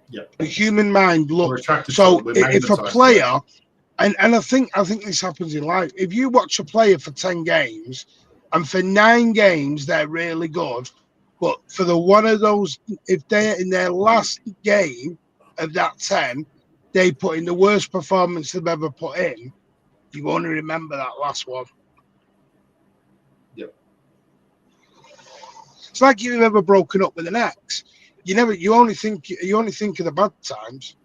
Yep. The human mind We're looks. attracted So to it. We're if a magnetized to player, and I think this happens in life. If you watch a player for 10 games, and for 9 games they're really good, but for the one of those, if they're in their last game of that 10, they put in the worst performance they've ever put in, you only remember that last one. Yep. It's like you've ever broken up with an ex. You only think of the bad times.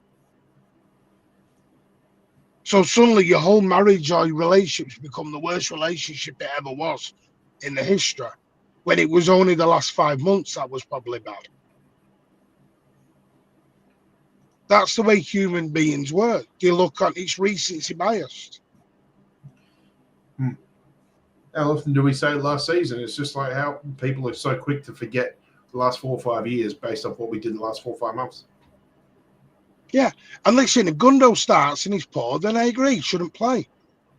So suddenly your whole marriage or your relationships become the worst relationship it ever was in the history, when it was only the last 5 months that was probably bad. That's the way human beings work. They look on, it's recency biased. How often do we say last season? It's just like how people are so quick to forget the last 4 or 5 years based off what we did in the last 4 or 5 months. Yeah, and listen, if Gundo starts and he's poor, then I agree, shouldn't play.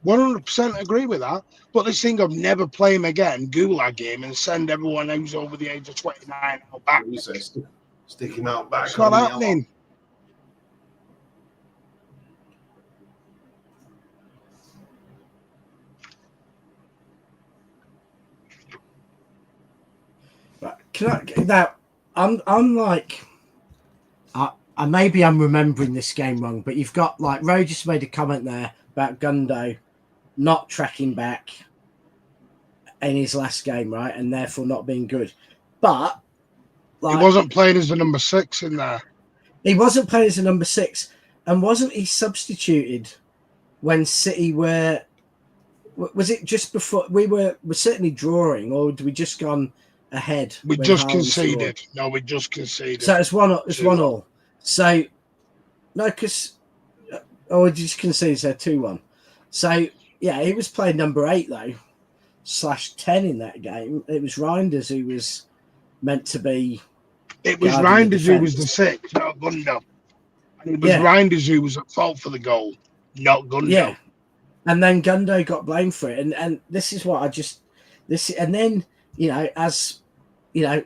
100% agree with that. But this thing of never play him again, gulag him, and send everyone who's over the age of 29 out back. You say stick him out back. It's not happening. I'm like, maybe I'm remembering this game wrong, but you've got like Ro just made a comment there about Gundo not tracking back in his last game, right, and therefore not being good. But like, he wasn't playing as the number 6 in there. He wasn't playing as a number 6, and wasn't he substituted when City were? Was it just before we were certainly drawing, or had we just gone ahead? We just conceded. Scored? No, we just conceded. So it's 1-1. So no, because we just conceded. So 2-1. So yeah, he was playing number 8 though, /10 in that game. It was Reinders who was meant to be. It was Reinders who was the 6, not Gundo. And it was Reinders who was at fault for the goal, not Gundo. Yeah. And then Gundo got blamed for it. And this is what and then, as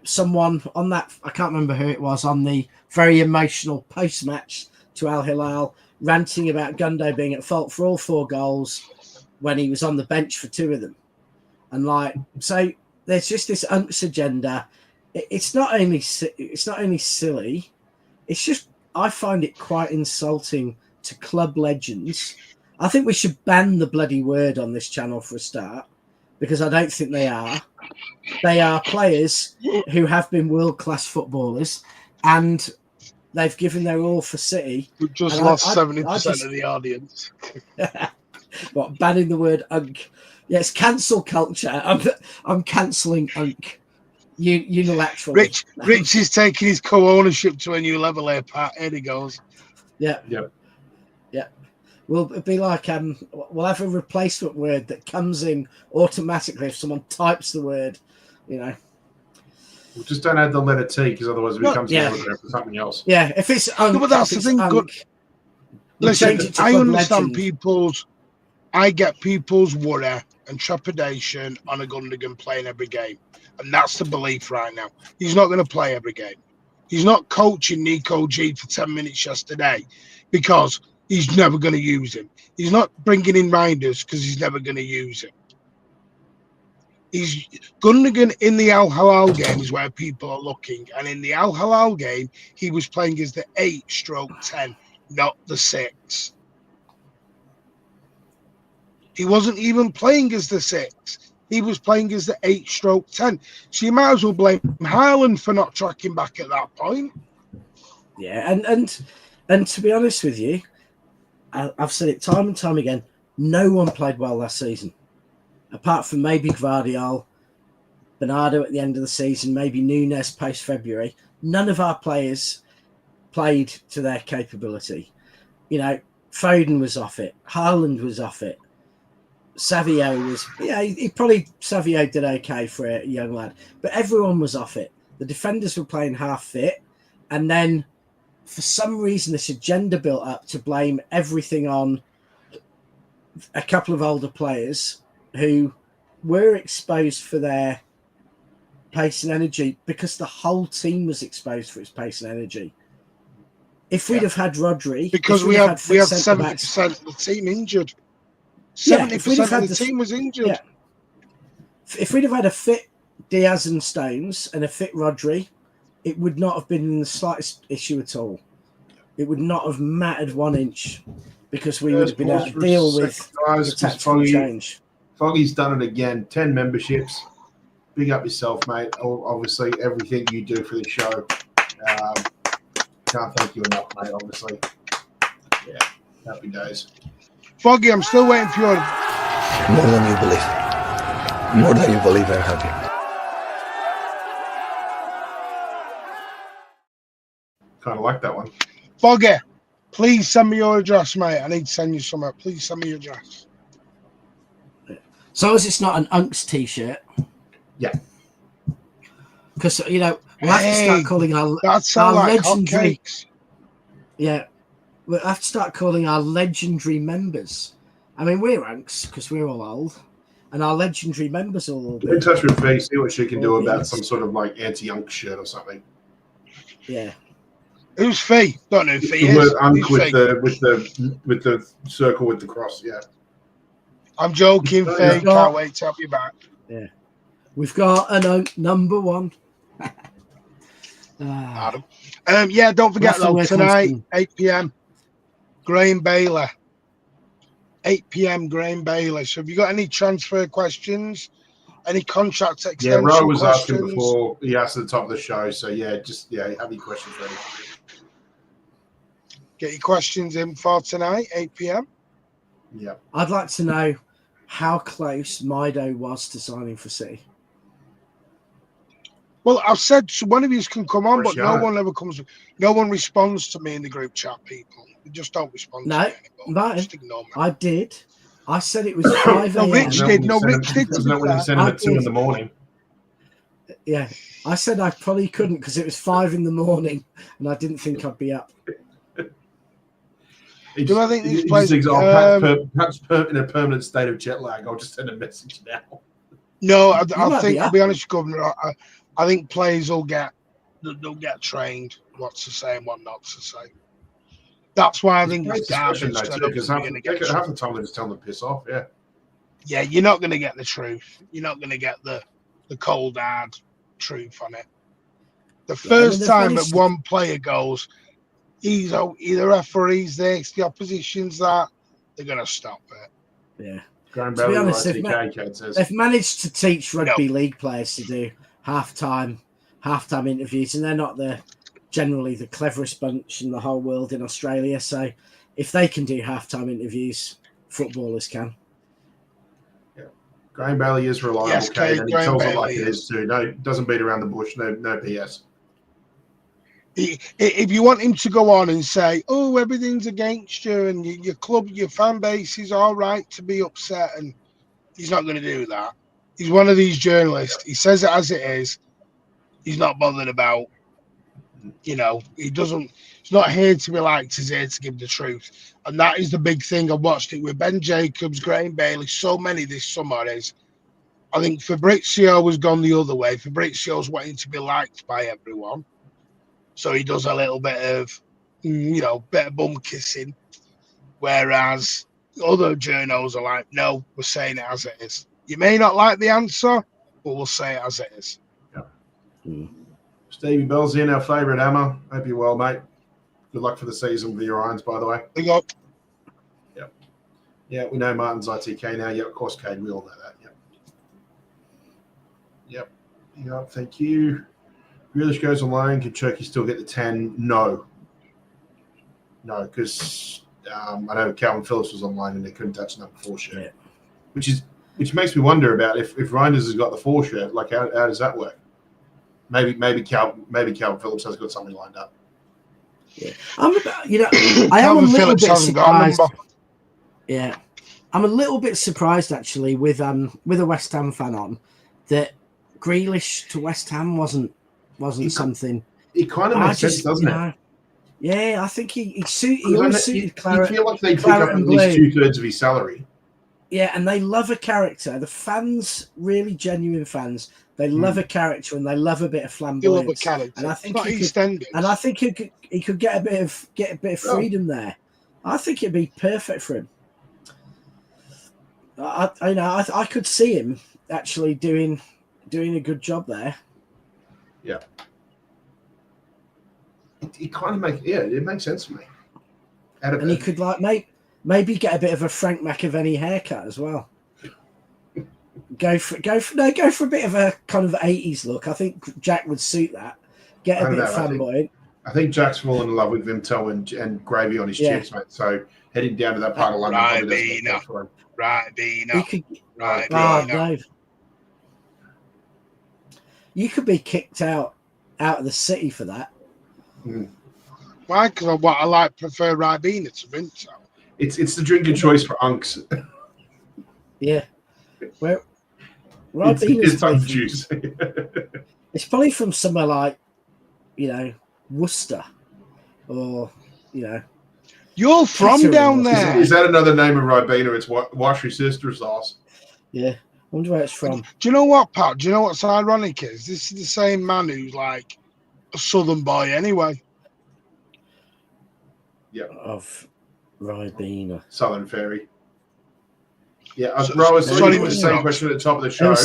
someone on that, I can't remember who it was, on the very emotional post-match to Al Hilal, ranting about Gundo being at fault for all 4 goals when he was on the bench for 2 of them. And so there's just this UNCS agenda. It's not only silly, it's just, I find it quite insulting to club legends. I think we should ban the bloody word on this channel for a start, because I don't think they are. They are players who have been world-class footballers, and they've given their all for City. We've just lost 70% of the audience. What, banning the word UNC? Yes, cancel culture. I'm cancelling UNC. Unilaterally. Rich is taking his co-ownership to a new level here, Pat. Here he goes. Yeah. Yep. Yeah. We'll be like, we'll have a replacement word that comes in automatically if someone types the word, We just don't add the letter T, because otherwise it becomes an anagram for something else. Yeah, if it's UNC. No, but that's the thing. Good. Listen, I understand I get people's worry and trepidation on a Gundogan playing every game. And that's the belief right now. He's not going to play every game. He's not coaching Nico G for 10 minutes yesterday because he's never going to use him. He's not bringing in Reinders because he's never going to use him. He's Gundogan in the Al Hilal game is where people are looking. And in the Al Hilal game, he was playing as the 8/10, not the 6. He wasn't even playing as the 6. He was playing as the 8/10. So you might as well blame Haaland for not tracking back at that point. Yeah, and to be honest with you, I've said it time and time again, no one played well last season. Apart from maybe Gvardiol, Bernardo at the end of the season, maybe Nunes post-February. None of our players played to their capability. Foden was off it. Haaland was off it. Savio was, Savio did okay for a young lad, but everyone was off it. The defenders were playing half fit, and then for some reason this agenda built up to blame everything on a couple of older players who were exposed for their pace and energy, because the whole team was exposed for its pace and energy. if we'd have had Rodri, because if we we'd had had 70% of the team injured. 70% if we'd have had of the team was injured. Yeah. If we'd have had a fit Diaz and Stones and a fit Rodri, it would not have been the slightest issue at all. It would not have mattered 1 inch because we would have been able to deal with the tactical change. Foggy's done it again. 10 memberships. Big up yourself, mate. Obviously, everything you do for the show. Can't thank you enough, mate, obviously. Yeah, happy days. Foggy, I'm still waiting for your... More than you believe. More than you believe I'm happy. Kind of like that one. Foggy, please send me your address, mate. I need to send you something. Please send me your address. So as it's not an Unks t-shirt. Yeah. Because, you know, we'll have to start calling our like legendary... hotcakes. Yeah. We'll have to start calling our legendary members. I mean, we're Unks because we're all old. And our legendary members are all... Get in touch with Fee, see what she can do about some sort of like anti-Unk shirt or something. Yeah. Who's Fee? Don't know who Fee is. With the circle with the cross, yeah. I'm joking, Fee. Can't wait to have you back. Yeah. We've got a number one. Adam. Yeah, don't forget though, tonight, 8 p.m. Graham Bailey. 8 p.m. Graham Bailey. So have you got any transfer questions? Any contract extension questions? Yeah, Ro was asking before he asked at the top of the show. So yeah, have your questions ready. Get your questions in for tonight, 8 p.m. Yeah. I'd like to know how close Mido was to signing for City. Well, I've said one of you can come on, but no one ever comes. No one responds to me in the group chat, people. They just don't respond to me anymore. Just ignore me. I did. I said it was 5 a.m. No, Rich did. No, Rich did. Isn't that when you sent him at 2 in the morning? Yeah. I said I probably couldn't because it was 5 in the morning and I didn't think I'd be up. Do I think these players... perhaps in a permanent state of jet lag. I'll just send a message now. No, I think, I'll be honest, Governor, I think players will get trained what to say and what not to say. That's why I think it's garbage. Because half the time they just tell them to piss off, yeah. Yeah, you're not going to get the truth. You're not going to get the cold, hard truth on it. The first time that one player goes, either referees this, the opposition's that, they're going to stop it. Yeah. To be honest, they've managed to teach rugby league players to do halftime interviews, and they're not generally the cleverest bunch in the whole world in Australia. So if they can do halftime interviews, footballers can. Yeah. Graham Bailey is reliable, yes, Kate, and he tells it like it is too. No, doesn't beat around the bush. No BS. If you want him to go on and say, "Oh, everything's against you," and your club, your fan base is all right to be upset, and he's not going to do that. He's one of these journalists. He says it as it is. He's not bothered about, he doesn't. He's not here to be liked. He's here to give the truth, and that is the big thing. I watched it with Ben Jacobs, Graham Bailey, so many this summer. I think Fabrizio has gone the other way. Fabrizio's wanting to be liked by everyone. So he does a little bit of, bit of bum kissing. Whereas other journos are like, no, we're saying it as it is. You may not like the answer, but we'll say it as it is. Yeah. Stevie Bell's in, our favourite hammer. Hope you're well, mate. Good luck for the season with your irons, by the way. Big up. Yep. Yeah, we know Martin's ITK now. Yeah, of course, Cade. We all know that. Yep. Yep, thank you. Grealish goes on loan. Can Cherky still get the 10? No, because I know Calvin Phillips was on loan and they couldn't touch number 4 shirt, which makes me wonder about if Reinders has got the 4 shirt. Like, how does that work? Maybe Calvin Phillips has got something lined up. Yeah, I am a little bit surprised. Yeah, I'm a little bit surprised actually with a West Ham fan on that Grealish to West Ham wasn't something. It kind of makes sense, doesn't it? Yeah, I think he always suited Claret. You feel like they pick up at least 2/3 of his salary. Yeah, and they love a character. The fans, really genuine fans, They love a character and they love a bit of You love a flamboyance. character. And I think It's not he could, EastEnders. and I think he could get a bit of freedom there. I think it'd be perfect for him. I could see him actually doing a good job there. Yeah. It kind of it makes sense to me. And he could maybe get a bit of a Frank McAvenny haircut as well. Go for a bit of a kind of 80s look. I think Jack would suit that. Get a bit flamboyant. I think Jack's fallen in love with Vimto and gravy on his cheeks, mate. So heading down to that part of London probably doesn't for him. No. You could be kicked out of the city for that. Why? Because I prefer Ribena to Vimto. It's the drink of choice for unks. Yeah. Well, it's type of juice. It's probably from somewhere like, Worcester, or You're from down there. Is that another name of Ribena? It's wash your sister's sauce. Yeah, I wonder where it's from. Do you know what, Pat? Do you know what's ironic is this is the same man who's like a southern boy anyway. Yeah. Of Ribena. Southern Fairy. Yeah, I was starting with the same question at the top of the show.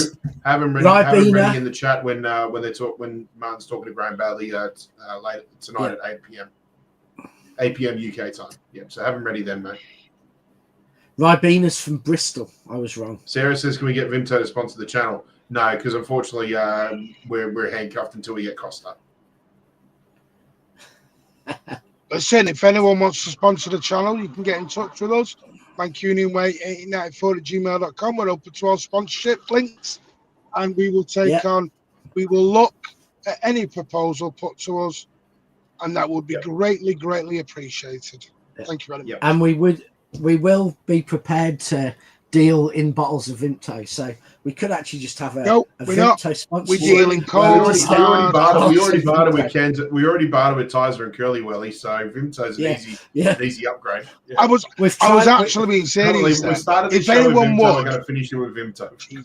Have them ready in the chat when Martin's talking to Graham Bailey later tonight at 8 p.m. 8 p.m. UK time. Yeah, so have them ready then, mate. Ribena's from Bristol. I was wrong. Sarah says, "Can we get Vimto to sponsor the channel?" No, because unfortunately we're handcuffed until we get Costa. Listen, if anyone wants to sponsor the channel, you can get in touch with us. mancunianway1894@gmail.com. We're open to all sponsorship links, and we will we will look at any proposal put to us, and that would be greatly appreciated. Thank you very much. And we will be prepared to deal in bottles of Vimto, so we could actually just have a Vimto sponsor. We're dealing cold. We already bartered with Kens. We already bartered with Tizer and Curly Welly, so Vimto's an easy upgrade. Yeah. I was actually being serious. If anyone would, going to finish it with Vimto. Do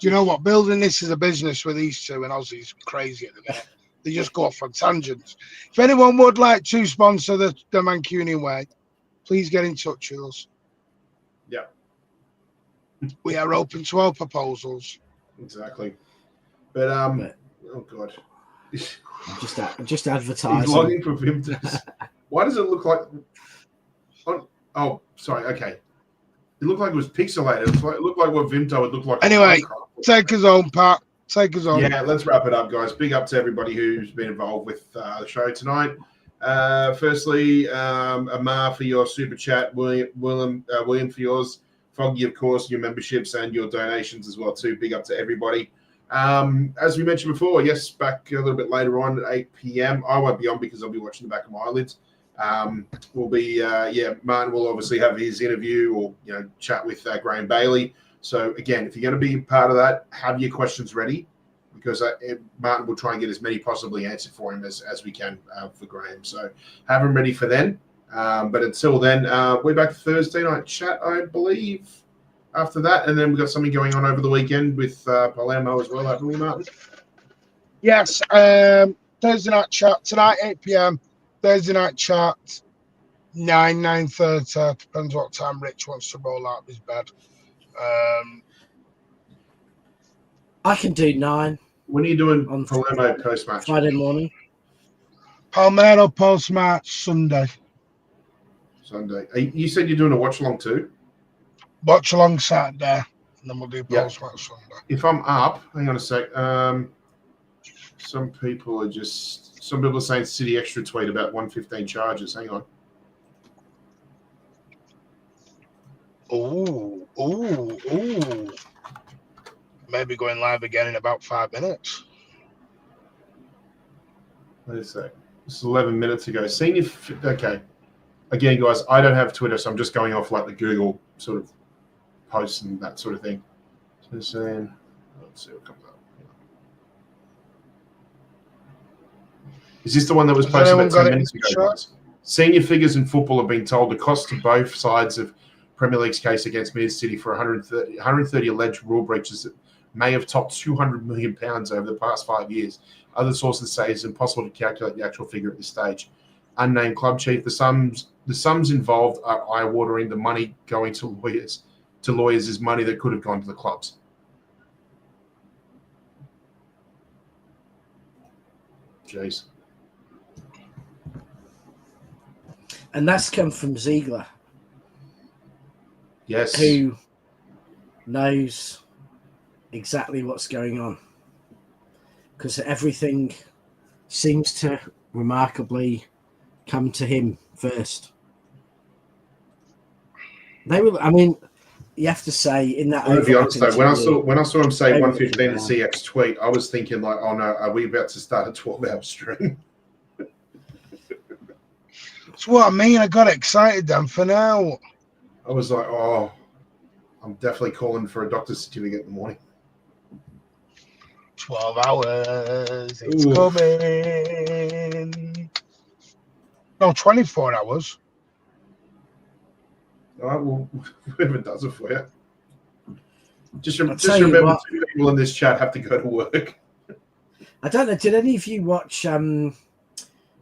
you know what? Building this as a business with these two and Aussie is crazy at the minute. They just go off on tangents. If anyone would like to sponsor the Mancunian Way, please get in touch with us. Yeah. We are open to all proposals. Exactly. But oh god. Just advertising. He's logging for Vimtos. Why does it look like oh sorry, okay. It looked like it was pixelated. It looked like what Vimto would look like. Anyway, take us home, Pat. Take us on. Yeah, let's wrap it up, guys. Big up to everybody who's been involved with the show tonight. Firstly, Amar for your super chat, William for yours, Foggy, of course, your memberships and your donations as well too. Big up to everybody. As we mentioned before, yes, back a little bit later on at 8 p.m. I won't be on because I'll be watching the back of my eyelids. We'll be Martin will obviously have his interview or chat with Graham Bailey. So again, if you're going to be part of that, have your questions ready because Martin will try and get as many possibly answered for him as we can for Graham. So have them ready for then. But until then, we're back Thursday night chat, I believe, after that. And then we've got something going on over the weekend with Palermo as well, haven't we, Martin? Yes. Thursday night chat tonight, 8 p.m. Thursday night chat, 9:30. Depends what time Rich wants to roll out of his bed. I can do 9. When are you doing on Palermo post-match? Friday morning. Palmero post-match Sunday. You said you're doing a watch-along too? Watch-along Saturday, and then we'll do post-match Sunday. If I'm up, hang on a sec. Some people are saying City Extra tweet about 115 charges. Hang on. Ooh. Maybe going live again in about 5 minutes. Wait a sec. This is 11 minutes ago. Okay. Again, guys, I don't have Twitter, so I'm just going off like the Google sort of posts and that sort of thing. So saying, let's see what comes up. Is this the one that was posted about 10 minutes ago, guys? Senior figures in football have been told the cost to both sides of Premier League's case against Man City for 130 alleged rule breaches may have topped £200 million over the past 5 years. Other sources say it's impossible to calculate the actual figure at this stage. Unnamed club chief, the sums involved are eye-watering. The money going to lawyers is money that could have gone to the clubs. Jeez. And that's come from Ziegler. Yes. Who knows exactly what's going on. Because everything seems to remarkably come to him first. They were, I mean, you have to say in that. I'm gonna be honest though, when I saw him say 115 at CX tweet, I was thinking like, oh no, are we about to start a 12-hour stream? That's what I mean. I got excited then for now. I was like, oh, I'm definitely calling for a doctor's certificate in the morning. 12 hours, it's coming. No, 24 hours. All right, well, whoever does it for you. Just remember, two people in this chat have to go to work. I don't know. Did any of you watch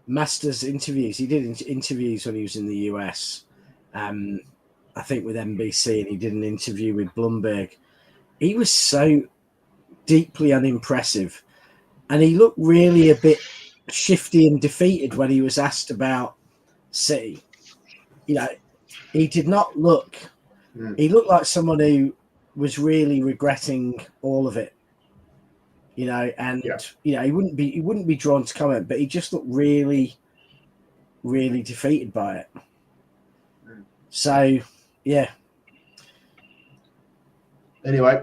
Masters interviews? He did interviews when he was in the US, I think with NBC, and he did an interview with Bloomberg. He was so deeply unimpressive, and he looked really a bit shifty and defeated when he was asked about City. You know, he did not look. He looked like someone who was really regretting all of it. You know, and you know, he wouldn't be drawn to comment, but he just looked really, really defeated by it. So, yeah. Anyway,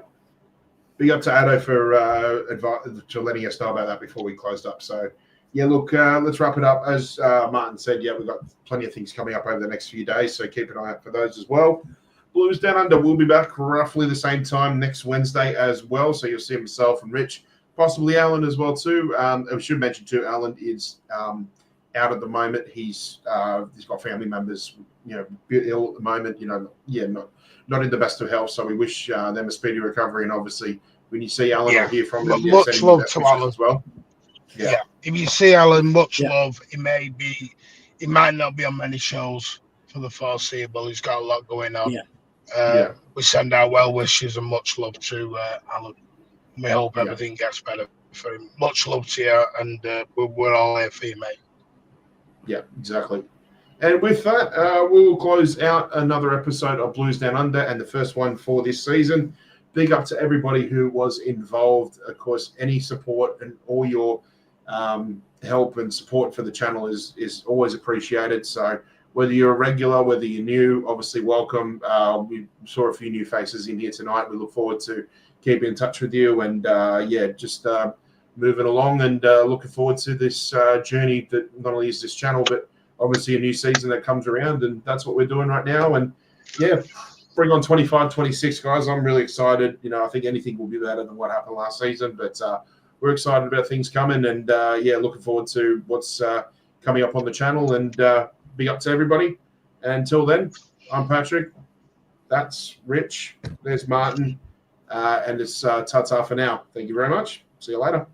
big up to Addo for letting us know about that before we closed up. So, yeah, look, let's wrap it up. As Martin said, yeah, we've got plenty of things coming up over the next few days, so keep an eye out for those as well. Blues Down Under will be back roughly the same time next Wednesday as well, so you'll see myself and Rich, possibly Alan as well too. I should mention too, Alan is out at the moment. He's got family members, you know, ill at the moment. You know, yeah, not in the best of health. So we wish them a speedy recovery. And obviously, when you see Alan or hear from him, much love to Alan as well. Yeah, if you see Alan, much love. He might not be on many shows for the foreseeable. He's got a lot going on. We send our well wishes and much love to Alan. We hope everything gets better for him. Much love to you, and we're all here for you, mate. Yeah, exactly. And with that, we will close out another episode of Blues Down Under, and the first one for this season. Big up to everybody who was involved. Of course, any support and all your help and support for the channel is always appreciated. So whether you're a regular, whether you're new, obviously welcome. We saw a few new faces in here tonight. We look forward to keeping in touch with you, and just moving along and looking forward to this journey that not only is this channel, but obviously a new season that comes around, and that's what we're doing right now. And yeah, bring on 25, 26 guys. I'm really excited. You know, I think anything will be better than what happened last season, but we're excited about things coming, and looking forward to what's coming up on the channel, and big up to everybody. And until then, I'm Patrick. That's Rich. There's Martin. And it's ta-ta for now. Thank you very much. See you later.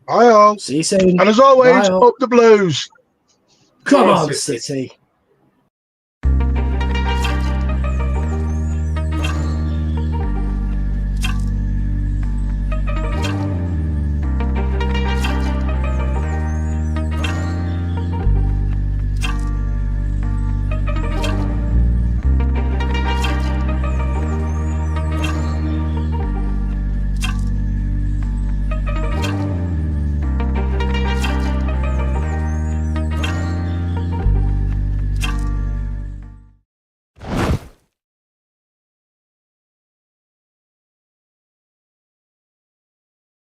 Bye all. See you soon. And as always, up the Blues. Come on, City.